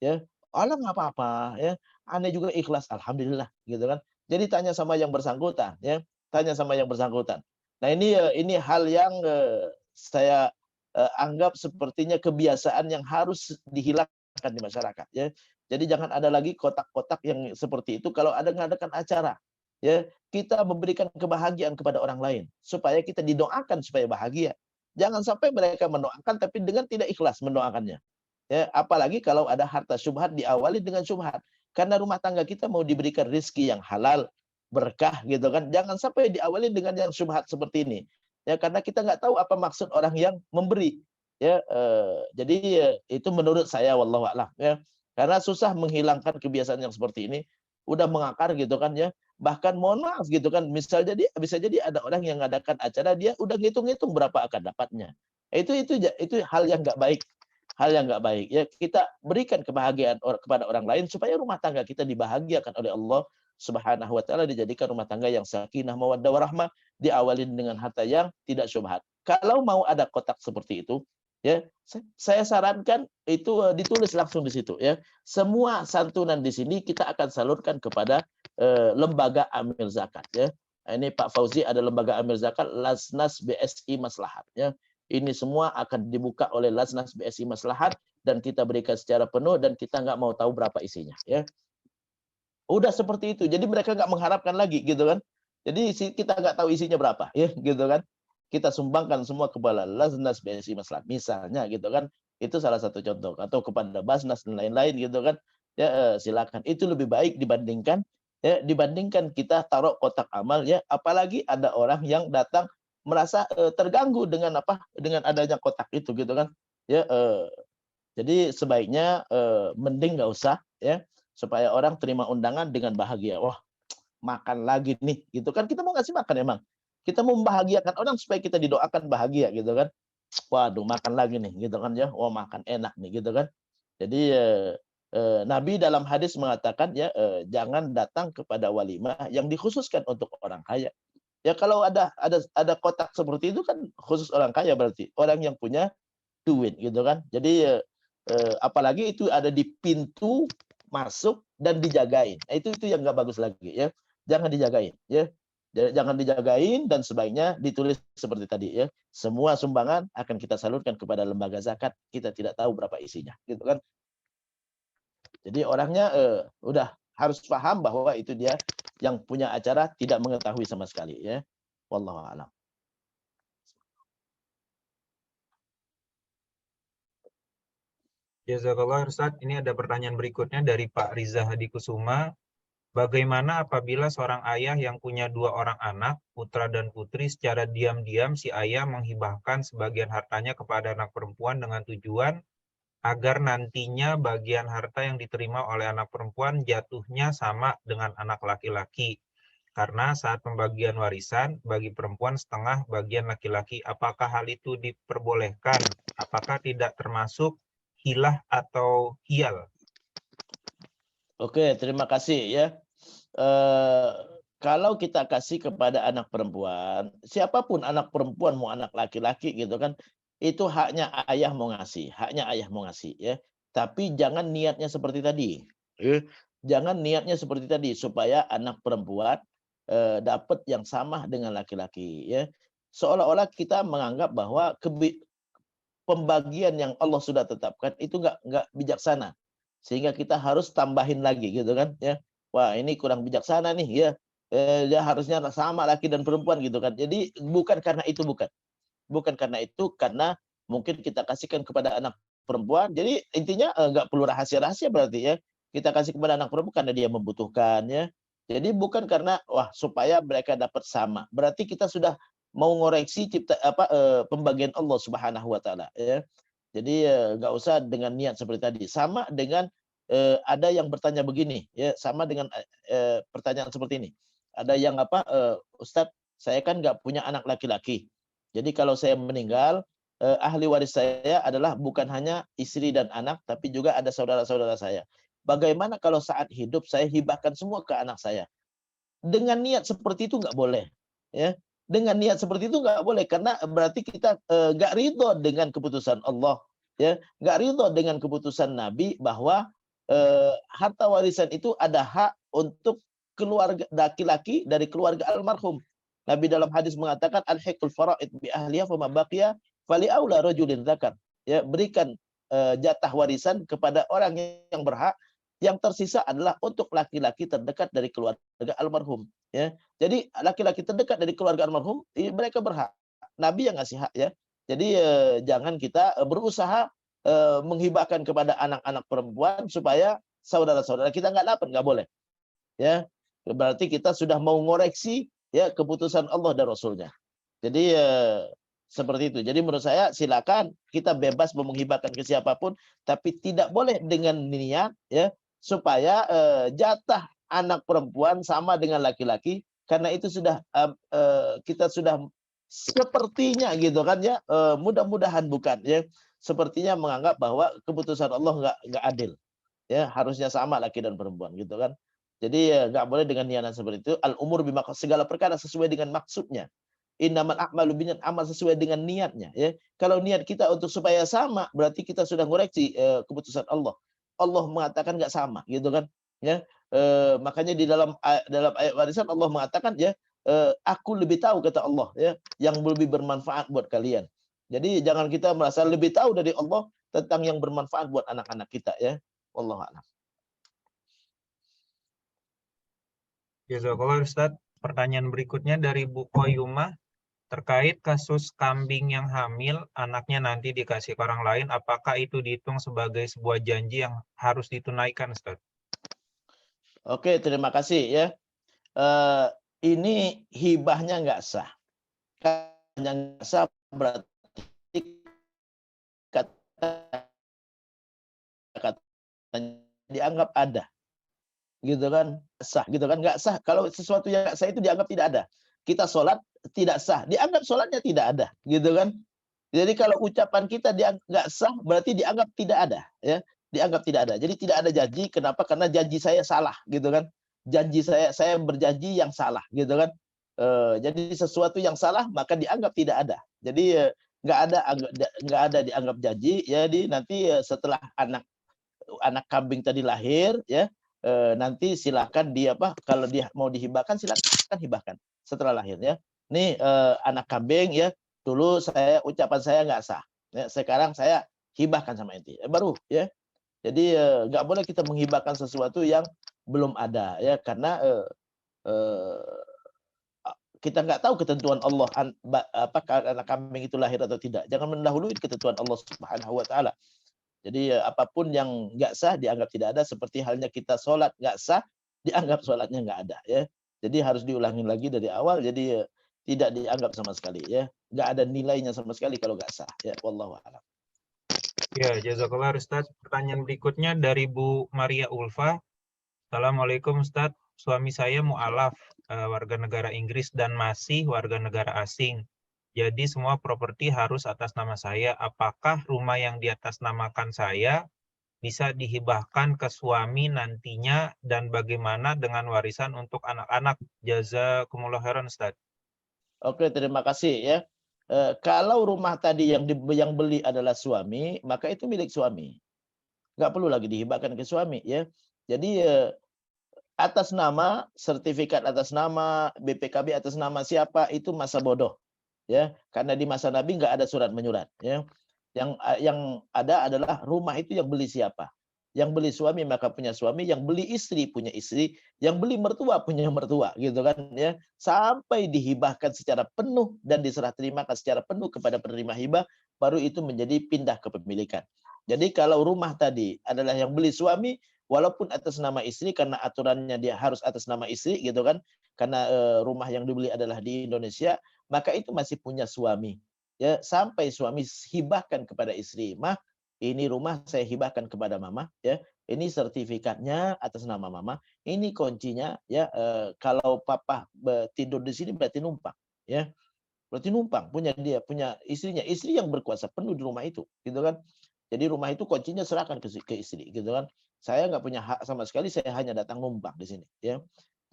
ya. Allah nggak apa-apa ya, aneh juga ikhlas, alhamdulillah gitu kan. Jadi tanya sama yang bersangkutan ya, tanya sama yang bersangkutan. Nah ini hal yang saya anggap sepertinya kebiasaan yang harus dihilangkan di masyarakat ya. Jadi jangan ada lagi kotak-kotak yang seperti itu kalau ada ngadakan acara ya. Kita memberikan kebahagiaan kepada orang lain supaya kita didoakan supaya bahagia. Jangan sampai mereka mendoakan tapi dengan tidak ikhlas mendoakannya. Ya, apalagi kalau ada harta syubhat diawali dengan syubhat. Karena rumah tangga kita mau diberikan rezeki yang halal, berkah gitu kan. Jangan sampai diawali dengan yang syubhat seperti ini. Ya, karena kita nggak tahu apa maksud orang yang memberi. Ya, jadi itu menurut saya wallahu a'lam ya. Karena susah menghilangkan kebiasaan yang seperti ini. Udah mengakar gitu kan ya. Bahkan mohon maaf gitu kan, misalnya bisa jadi ada orang yang ngadakan acara dia udah ngitung-ngitung berapa akan dapatnya. Itu hal yang nggak baik. Hal yang nggak baik ya, kita berikan kebahagiaan kepada orang lain supaya rumah tangga kita dibahagiakan oleh Allah Subhanahu wa taala, dijadikan rumah tangga yang sakinah mawaddah warahmah, diawalin dengan harta yang tidak syubhat. Kalau mau ada kotak seperti itu ya, saya sarankan itu ditulis langsung di situ ya. Semua santunan di sini kita akan salurkan kepada lembaga amil zakat ya. Nah, ini Pak Fauzi ada lembaga amil zakat Lasnas BSI Maslahat ya. Ini semua akan dibuka oleh Lasnas BSI Maslahat dan kita berikan secara penuh dan kita nggak mau tahu berapa isinya ya. Udah seperti itu. Jadi mereka nggak mengharapkan lagi gitu kan. Jadi kita nggak tahu isinya berapa ya gitu kan. Kita sumbangkan semua kepada Lasnas BSI Maslahat misalnya gitu kan. Itu salah satu contoh atau kepada Basnas dan lain-lain gitu kan. Ya silakan. Itu lebih baik dibandingkan kita taruh kotak amal ya, apalagi ada orang yang datang merasa terganggu dengan dengan adanya kotak itu gitu kan ya. Jadi sebaiknya mending nggak usah ya, supaya orang terima undangan dengan bahagia. Wah makan lagi nih gitu kan, kita mau ngasih makan emang kita mau membahagiakan orang supaya kita didoakan bahagia gitu kan. Waduh makan lagi nih gitu kan ya, wah makan enak nih gitu kan. Jadi Nabi dalam hadis mengatakan ya, jangan datang kepada walimah yang dikhususkan untuk orang kaya. Ya kalau ada kotak seperti itu kan khusus orang kaya, berarti orang yang punya duit gitu kan. Jadi apalagi itu ada di pintu masuk dan dijagain. Nah, itu yang nggak bagus lagi ya. Jangan dijagain ya. Jangan dijagain dan sebaiknya ditulis seperti tadi ya. Semua sumbangan akan kita salurkan kepada lembaga zakat. Kita tidak tahu berapa isinya gitu kan. Jadi orangnya udah harus paham bahwa itu dia yang punya acara tidak mengetahui sama sekali ya. Wallahu a'lam. Jazakallah Ustaz. Ini ada pertanyaan berikutnya dari Pak Riza Hadi Kusuma. Bagaimana apabila seorang ayah yang punya 2 orang anak, putra dan putri, secara diam-diam si ayah menghibahkan sebagian hartanya kepada anak perempuan dengan tujuan agar nantinya bagian harta yang diterima oleh anak perempuan jatuhnya sama dengan anak laki-laki. Karena saat pembagian warisan, bagi perempuan setengah, bagian laki-laki. Apakah hal itu diperbolehkan? Apakah tidak termasuk hilah atau hiyal? Oke, terima kasih ya. Kalau kita kasih kepada anak perempuan, siapapun anak perempuan mau anak laki-laki gitu kan, itu haknya ayah mau ngasih, haknya ayah mau ngasih ya. Tapi jangan niatnya seperti tadi. Jangan niatnya seperti tadi supaya anak perempuan dapat yang sama dengan laki-laki ya. Seolah-olah kita menganggap bahwa pembagian yang Allah sudah tetapkan itu nggak bijaksana. Sehingga kita harus tambahin lagi gitu kan ya. Wah, ini kurang bijaksana nih ya. Dia harusnya sama laki dan perempuan gitu kan. Jadi bukan karena itu, bukan. Bukan karena itu, karena mungkin kita kasihkan kepada anak perempuan. Jadi intinya nggak perlu rahasia-rahasia berarti ya. Kita kasih kepada anak perempuan karena dia membutuhkan ya. Jadi bukan karena wah supaya mereka dapat sama. Berarti kita sudah mau ngoreksi pembagian Allah Subhanahu wa taala ya. Jadi nggak usah dengan niat seperti tadi. Sama dengan ada yang bertanya begini, ya sama dengan pertanyaan seperti ini. Ada yang Ustadz, saya kan nggak punya anak laki-laki. Jadi kalau saya meninggal, ahli waris saya adalah bukan hanya istri dan anak, tapi juga ada saudara-saudara saya. Bagaimana kalau saat hidup saya hibahkan semua ke anak saya? Dengan niat seperti itu nggak boleh, ya. Dengan niat seperti itu nggak boleh, karena berarti kita nggak ridho dengan keputusan Allah, ya. Nggak ridho dengan keputusan Nabi bahwa harta warisan itu ada hak untuk keluarga laki-laki dari keluarga almarhum. Nabi dalam hadis mengatakan al-hiqul fara'id bi ahliya fa ma baqiya fali aula rajulin dzakar. Ya, berikan jatah warisan kepada orang yang berhak, yang tersisa adalah untuk laki-laki terdekat dari keluarga almarhum, ya. Jadi laki-laki terdekat dari keluarga almarhum, mereka berhak. Nabi yang ngasih hak, ya. Jadi jangan kita berusaha menghibahkan kepada anak-anak perempuan supaya saudara-saudara kita nggak dapat, nggak boleh, ya. Berarti kita sudah mau ngoreksi, ya, keputusan Allah dan Rasulnya. Jadi seperti itu. Jadi menurut saya silakan kita bebas mau menghibahkan ke siapapun, tapi tidak boleh dengan niat, ya, supaya jatah anak perempuan sama dengan laki-laki, karena itu sudah kita sudah sepertinya gitu kan, ya, mudah-mudahan bukan, ya, sepertinya menganggap bahwa keputusan Allah nggak adil, ya, harusnya sama laki dan perempuan gitu kan. Jadi nggak boleh dengan niatan seperti itu. Al umur bima, segala perkara sesuai dengan maksudnya. Innamal a'malu binniyat, amal sesuai dengan niatnya, ya. Kalau niat kita untuk supaya sama, berarti kita sudah ngoreksi keputusan Allah. Allah mengatakan nggak sama, gitu kan, ya. Makanya di dalam ayat warisan Allah mengatakan, ya, aku lebih tahu, kata Allah, ya, yang lebih bermanfaat buat kalian. Jadi jangan kita merasa lebih tahu dari Allah tentang yang bermanfaat buat anak-anak kita, ya. Wallahu a'lam. Jazakallah Ustadz. Pertanyaan berikutnya dari Bu Koyumah. Terkait kasus kambing yang hamil, anaknya nanti dikasih ke orang lain, apakah itu dihitung sebagai sebuah janji yang harus ditunaikan, Ustaz? Oke, terima kasih, ya. Ini hibahnya nggak sah. Yang nggak sah berarti kata-katanya dianggap ada, gitu kan, sah, gitu kan, nggak sah. Kalau sesuatu yang nggak sah itu dianggap tidak ada. Kita sholat tidak sah, dianggap sholatnya tidak ada, gitu kan. Jadi kalau ucapan kita nggak sah, berarti dianggap tidak ada, ya, dianggap tidak ada. Jadi tidak ada janji. Kenapa? Karena janji saya salah, gitu kan. Janji saya berjanji yang salah, gitu kan. Jadi sesuatu yang salah maka dianggap tidak ada. Jadi nggak ada dianggap janji. Jadi nanti setelah anak kambing tadi lahir, ya, nanti silakan kalau dia mau dihibahkan silakan hibahkan setelah lahir, ya. Nih anak kambing, ya, dulu ucapan saya nggak sah, ya, sekarang saya hibahkan sama ente, baru, ya. Jadi nggak boleh kita menghibahkan sesuatu yang belum ada, ya, karena kita nggak tahu ketentuan Allah apakah anak kambing itu lahir atau tidak. Jangan mendahului ketentuan Allah Subhanahu wa taala. Jadi apapun yang nggak sah dianggap tidak ada, seperti halnya kita sholat nggak sah, dianggap sholatnya nggak ada, ya. Jadi harus diulangi lagi dari awal, jadi tidak dianggap sama sekali, ya. Nggak ada nilainya sama sekali kalau nggak sah, ya. Wallahu a'lam. Ya, jazakallah Ustaz. Pertanyaan berikutnya dari Bu Maria Ulfa. Assalamualaikum Ustaz. Suami saya mu'alaf, warga negara Inggris dan masih warga negara asing. Jadi semua properti harus atas nama saya. Apakah rumah yang di atas namakan saya bisa dihibahkan ke suami nantinya, dan bagaimana dengan warisan untuk anak-anak? Jazakumullah khairan Ustaz. Oke, terima kasih, ya. Kalau rumah tadi yang beli adalah suami, maka itu milik suami. Nggak perlu lagi dihibahkan ke suami, ya. Jadi atas nama, sertifikat atas nama, BPKB atas nama siapa, itu masa bodoh, ya. Karena di masa Nabi nggak ada surat menyurat, ya. Yang ada adalah rumah itu yang beli siapa. Yang beli suami maka punya suami, yang beli istri punya istri, yang beli mertua punya mertua, gitu kan, ya. Sampai dihibahkan secara penuh dan diserah terimakan secara penuh kepada penerima hibah, baru itu menjadi pindah kepemilikan. Jadi kalau rumah tadi adalah yang beli suami, walaupun atas nama istri, karena aturannya dia harus atas nama istri, gitu kan, karena rumah yang dibeli adalah di Indonesia, maka itu masih punya suami, ya, sampai suami hibahkan kepada istri. Mah, ini rumah saya hibahkan kepada mama, ya, ini sertifikatnya atas nama mama, ini kuncinya ya, kalau papa tidur di sini berarti numpang ya. Berarti numpang punya dia, punya istrinya, istri yang berkuasa penuh di rumah itu, gitu kan. Jadi rumah itu kuncinya serahkan ke istri, gitu kan. Saya nggak punya hak sama sekali, saya hanya datang numpang di sini, ya.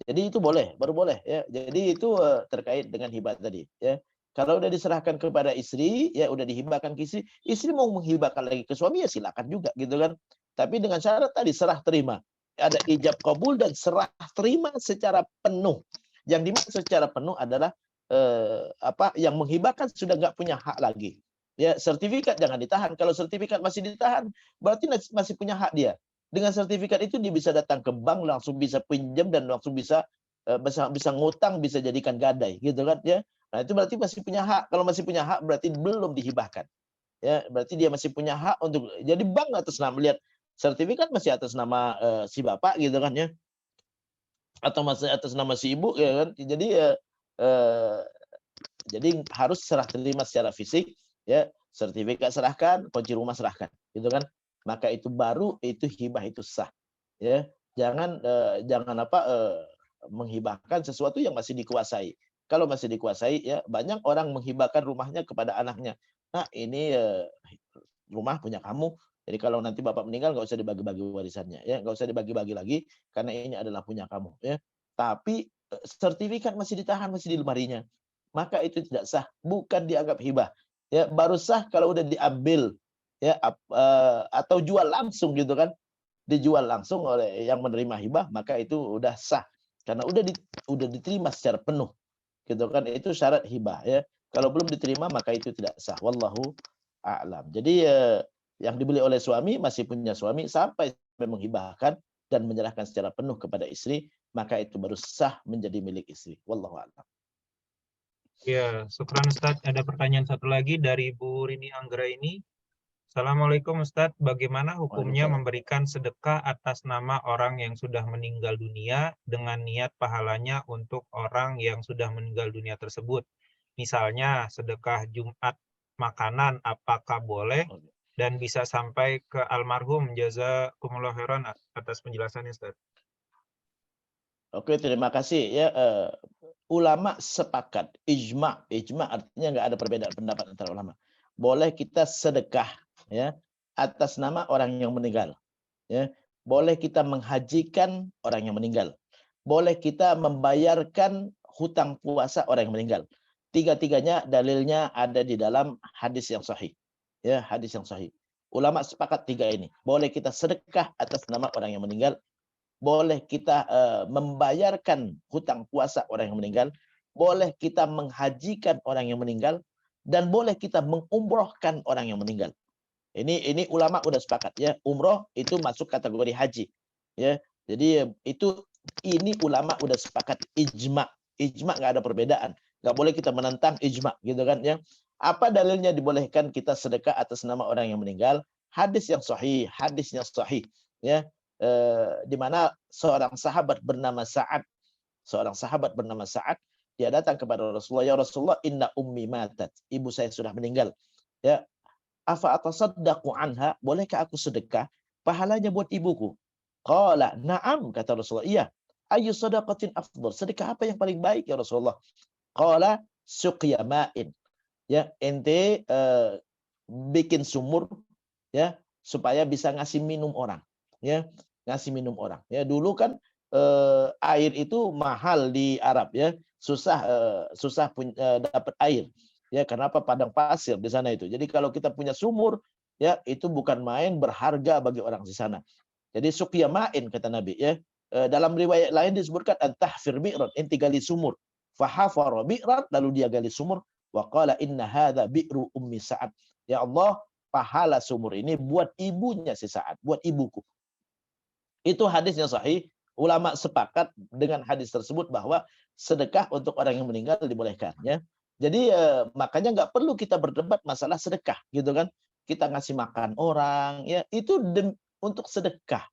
Jadi itu boleh, baru boleh, ya. Jadi itu terkait dengan hibah tadi, ya. Kalau udah diserahkan kepada istri, ya udah dihibahkan ke istri, istri mau menghibahkan lagi ke suami ya silakan juga, gitu kan. Tapi dengan syarat tadi serah terima, ada ijab kabul dan serah terima secara penuh. Yang dimaksud secara penuh adalah yang menghibahkan sudah nggak punya hak lagi. Ya, sertifikat jangan ditahan. Kalau sertifikat masih ditahan, berarti masih punya hak dia. Dengan sertifikat itu dia bisa datang ke bank, langsung bisa pinjam dan langsung bisa bisa ngutang, bisa jadikan gadai, gitu kan ya. Nah, itu berarti masih punya hak. Kalau masih punya hak berarti belum dihibahkan. Ya, berarti dia masih punya hak untuk jadi bank atas nama lihat sertifikat masih atas nama si bapak gitu kan ya. Atau masih atas nama si ibu ya kan. Eh, jadi harus serah terima secara fisik, ya, sertifikat serahkan, kunci rumah serahkan, gitu kan. Maka itu baru itu hibah itu sah, ya. Jangan menghibahkan sesuatu yang masih dikuasai. Kalau masih dikuasai, ya banyak orang menghibahkan rumahnya kepada anaknya. Nah ini rumah punya kamu. Jadi kalau nanti bapak meninggal nggak usah dibagi-bagi warisannya, ya nggak usah dibagi-bagi lagi karena ini adalah punya kamu, ya. Tapi sertifikat masih ditahan, masih di lemarinya, maka itu tidak sah, bukan dianggap hibah. Ya, baru sah kalau udah diambil ya atau jual langsung gitu kan. Dijual langsung oleh yang menerima hibah, maka itu udah sah. Karena udah diterima secara penuh. Gitu kan. Itu syarat hibah ya. Kalau belum diterima maka itu tidak sah. Wallahu a'lam. Jadi yang dibeli oleh suami masih punya suami sampai menghibahkan dan menyerahkan secara penuh kepada istri, maka itu baru sah menjadi milik istri. Wallahu a'lam. Ya, syukran Ustadz. Ada pertanyaan satu lagi dari Bu Rini Anggra ini. Assalamualaikum Ustadz, bagaimana hukumnya Waalaikumsalam. memberikan sedekah atas nama orang yang sudah meninggal dunia dengan niat pahalanya untuk orang yang sudah meninggal dunia tersebut? Misalnya sedekah Jumat makanan, apakah boleh dan bisa sampai ke almarhum? Jazakumullah khairan atas penjelasannya Ustadz. Oke, terima kasih ya. Ulama sepakat, ijma, ijma artinya nggak ada perbedaan pendapat antara ulama. Boleh kita sedekah ya atas nama orang yang meninggal. Ya, boleh kita menghajikan orang yang meninggal. Boleh kita membayarkan hutang puasa orang yang meninggal. Tiga-tiganya dalilnya ada di dalam hadis yang sahih. Ya, hadis yang sahih. Ulama sepakat tiga ini. Boleh kita sedekah atas nama orang yang meninggal, boleh kita membayarkan hutang puasa orang yang meninggal, boleh kita menghajikan orang yang meninggal, dan boleh kita mengumrohkan orang yang meninggal. Ini ulama udah sepakat ya, umroh itu masuk kategori haji. Ya, jadi ini ulama udah sepakat ijma, ijma nggak ada perbedaan, nggak boleh kita menentang ijma, gitu kan ya. Apa dalilnya dibolehkan kita sedekah atas nama orang yang meninggal? Hadis yang sahih, hadisnya sahih, ya. Di mana seorang sahabat bernama Sa'ad, dia datang kepada Rasulullah, ya Rasulullah, inna ummi matat, ibu saya sudah meninggal. Ya, afa atasaddaqu anha, bolehkah aku sedekah pahalanya buat ibuku? Qala na'am, kata Rasulullah, iya. Ayu sadaqatin afdal, sedekah apa yang paling baik ya Rasulullah? Qala suqya ma'in, ya ente bikin sumur ya supaya bisa ngasih minum orang, ya ngasih minum orang. Ya dulu kan air itu mahal di Arab ya, susah dapat air. Ya kenapa padang pasir di sana itu. Jadi kalau kita punya sumur ya itu bukan main, berharga bagi orang di sana. Jadi suqya ma'in kata Nabi ya. Dalam riwayat lain disebutkan antahfir bi'ran, enti gali sumur. Fahafara bi'ran, lalu dia gali sumur, wa qala inna hadza bi'ru ummi Sa'ad. Ya Allah, pahala sumur ini buat ibunya si Sa'ad, buat ibuku. Itu hadisnya sahih. Ulama sepakat dengan hadis tersebut bahwa sedekah untuk orang yang meninggal dibolehkan ya. Jadi makanya nggak perlu kita berdebat masalah sedekah gitu kan. Kita ngasih makan orang ya itu untuk sedekah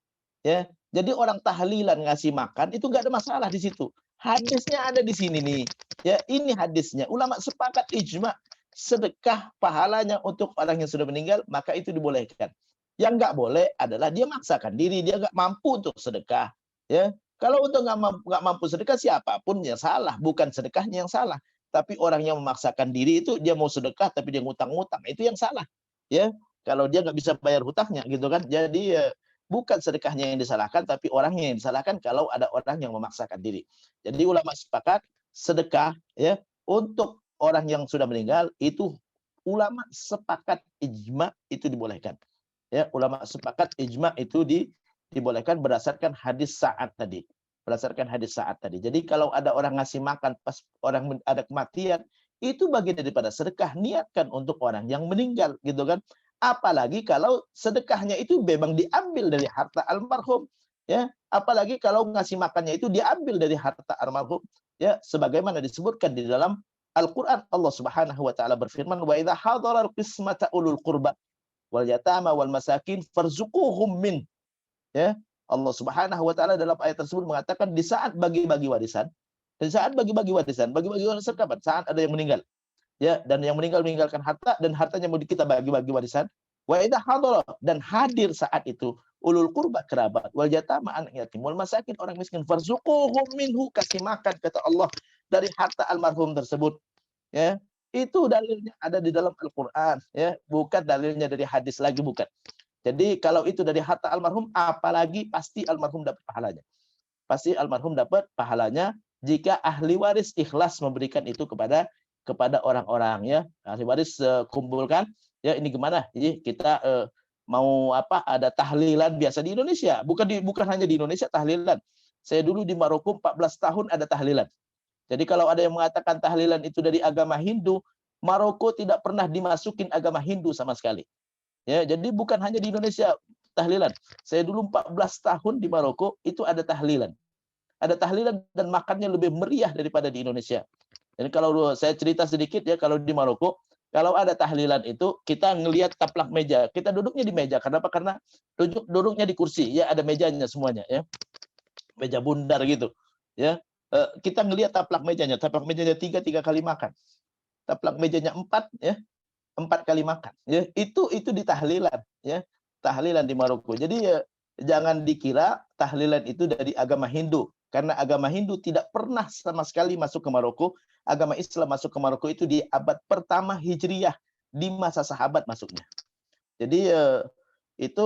ya. Jadi orang tahlilan ngasih makan itu nggak ada masalah di situ. Hadisnya ada di sini nih. Ya, ini hadisnya. Ulama sepakat ijma sedekah pahalanya untuk orang yang sudah meninggal, maka itu dibolehkan. Yang nggak boleh adalah dia maksakan diri, dia nggak mampu untuk sedekah. Ya, kalau untuk nggak mampu sedekah, siapapun yang salah, bukan sedekahnya yang salah, tapi orang yang memaksakan diri itu dia mau sedekah tapi dia ngutang-ngutang, itu yang salah. Ya, kalau dia nggak bisa bayar hutangnya gitu kan. Jadi bukan sedekahnya yang disalahkan, tapi orangnya yang disalahkan kalau ada orang yang memaksakan diri. Jadi ulama sepakat sedekah ya untuk orang yang sudah meninggal itu ulama sepakat ijma itu dibolehkan. Ya, ulama sepakat ijma itu dibolehkan berdasarkan hadis Sa'ad tadi. Berdasarkan hadis Sa'ad tadi. Jadi kalau ada orang ngasih makan pas orang ada kematian, itu bagian daripada sedekah, niatkan untuk orang yang meninggal gitu kan. Apalagi kalau sedekahnya itu memang diambil dari harta almarhum, ya. Apalagi kalau ngasih makannya itu diambil dari harta almarhum, ya, sebagaimana disebutkan di dalam Al-Qur'an. Allah Subhanahu wa taala berfirman, "Wa idza hadaral qismata ulul qurba wal yatama wal masakin farzuquhum min." Ya, Allah Subhanahu wa taala dalam ayat tersebut mengatakan di saat bagi-bagi warisan, bagi-bagi warisan kapan? Saat ada yang meninggal. Ya, dan yang meninggal meninggalkan harta dan hartanya mau kita bagi-bagi warisan. Wa idza hadara, dan hadir saat itu ulul qurba, kerabat, wal yatama, anak yatim, wal masakin, orang miskin, farzuquhum minhu, kasih makan kata Allah dari harta almarhum tersebut. Ya, itu dalilnya ada di dalam Al-Qur'an, ya, bukan dalilnya dari hadis lagi, bukan. Jadi kalau itu dari harta almarhum, apalagi pasti almarhum dapat pahalanya. Pasti almarhum dapat pahalanya jika ahli waris ikhlas memberikan itu kepada orang-orang, ya. Ahli waris kumpulkan, ya, ini gimana? Jadi kita mau apa? Ada tahlilan biasa di Indonesia, bukan hanya di Indonesia tahlilan. Saya dulu di Maroko 14 tahun ada tahlilan. Jadi kalau ada yang mengatakan tahlilan itu dari agama Hindu, Maroko tidak pernah dimasukin agama Hindu sama sekali. Ya, jadi bukan hanya di Indonesia tahlilan. Saya dulu 14 tahun di Maroko itu ada tahlilan. Ada tahlilan dan makannya lebih meriah daripada di Indonesia. Jadi kalau saya cerita sedikit ya, kalau di Maroko, kalau ada tahlilan itu kita ngelihat taplak meja. Kita duduknya di meja. Kenapa? Karena duduknya di kursi. Ya, ada mejanya semuanya ya. Meja bundar gitu. Ya. Kita ngelihat taplak mejanya. Taplak mejanya tiga kali makan. Taplak mejanya 4 ya. 4 kali makan, ya. Itu di tahlilan, ya. Tahlilan di Maroko. Jadi ya, jangan dikira tahlilan itu dari agama Hindu, karena agama Hindu tidak pernah sama sekali masuk ke Maroko. Agama Islam masuk ke Maroko itu di abad pertama Hijriyah, di masa sahabat masuknya. Jadi itu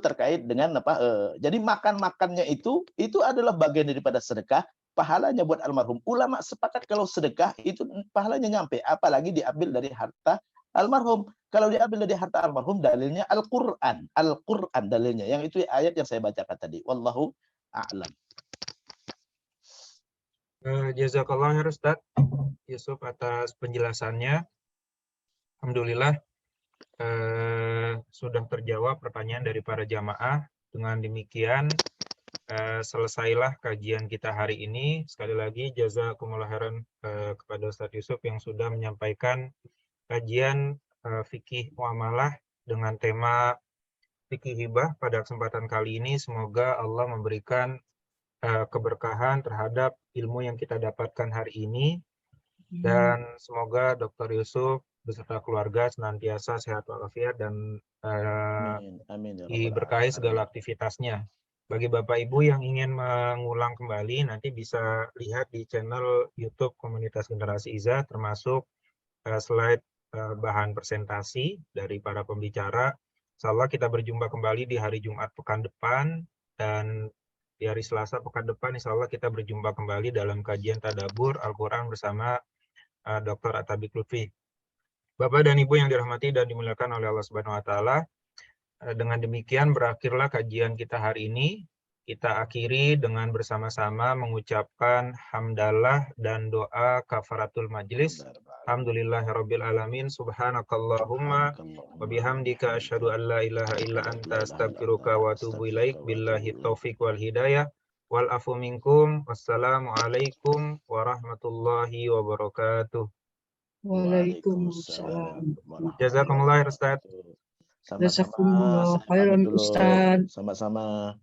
terkait dengan apa? Jadi makan-makannya itu adalah bagian daripada sedekah. Pahalanya buat almarhum. Ulama sepakat kalau sedekah itu pahalanya nyampe, apalagi diambil dari harta almarhum. Kalau diambil dari harta almarhum, dalilnya Al-Qur'an. Al-Qur'an dalilnya. Yang itu ayat yang saya bacakan tadi. Wallahu a'lam. Jazakallah ya Ustaz Yusuf atas penjelasannya. Alhamdulillah sudah terjawab pertanyaan dari para jamaah. Dengan demikian selesailah kajian kita hari ini. Sekali lagi jazakumullah khairan kepada Ustaz Yusuf yang sudah menyampaikan kajian fikih muamalah dengan tema fikih hibah pada kesempatan kali ini. Semoga Allah memberikan keberkahan terhadap ilmu yang kita dapatkan hari ini, dan semoga Dr. Yusuf beserta keluarga senantiasa sehat walafiat dan diberkahi segala aktivitasnya. Bagi Bapak Ibu yang ingin mengulang kembali, nanti bisa lihat di channel YouTube Komunitas Generasi Izzah, termasuk slide bahan presentasi dari para pembicara. Insyaallah kita berjumpa kembali di hari Jumat pekan depan, dan di hari Selasa pekan depan insyaallah kita berjumpa kembali dalam kajian tadabbur Al-Quran bersama Dr. Atabik Lutfi. Bapak dan Ibu yang dirahmati dan dimuliakan oleh Allah Subhanahu wa taala, dengan demikian berakhirlah kajian kita hari ini. Kita akhiri dengan bersama-sama mengucapkan hamdalah dan doa kafaratul majlis. Alhamdulillahirabbil alamin. Subhanakallahumma wa bihamdika asyhadu an la ilaha illa anta astaghfiruka wa atubu ilaik. Billahi taufik wal hidayah wal afu minkum. Wassalamualaikum warahmatullahi wabarakatuh. Waalaikumsalam. Jazakumullah Ustaz. Jazakumullah khairan Ustaz. Sama-sama.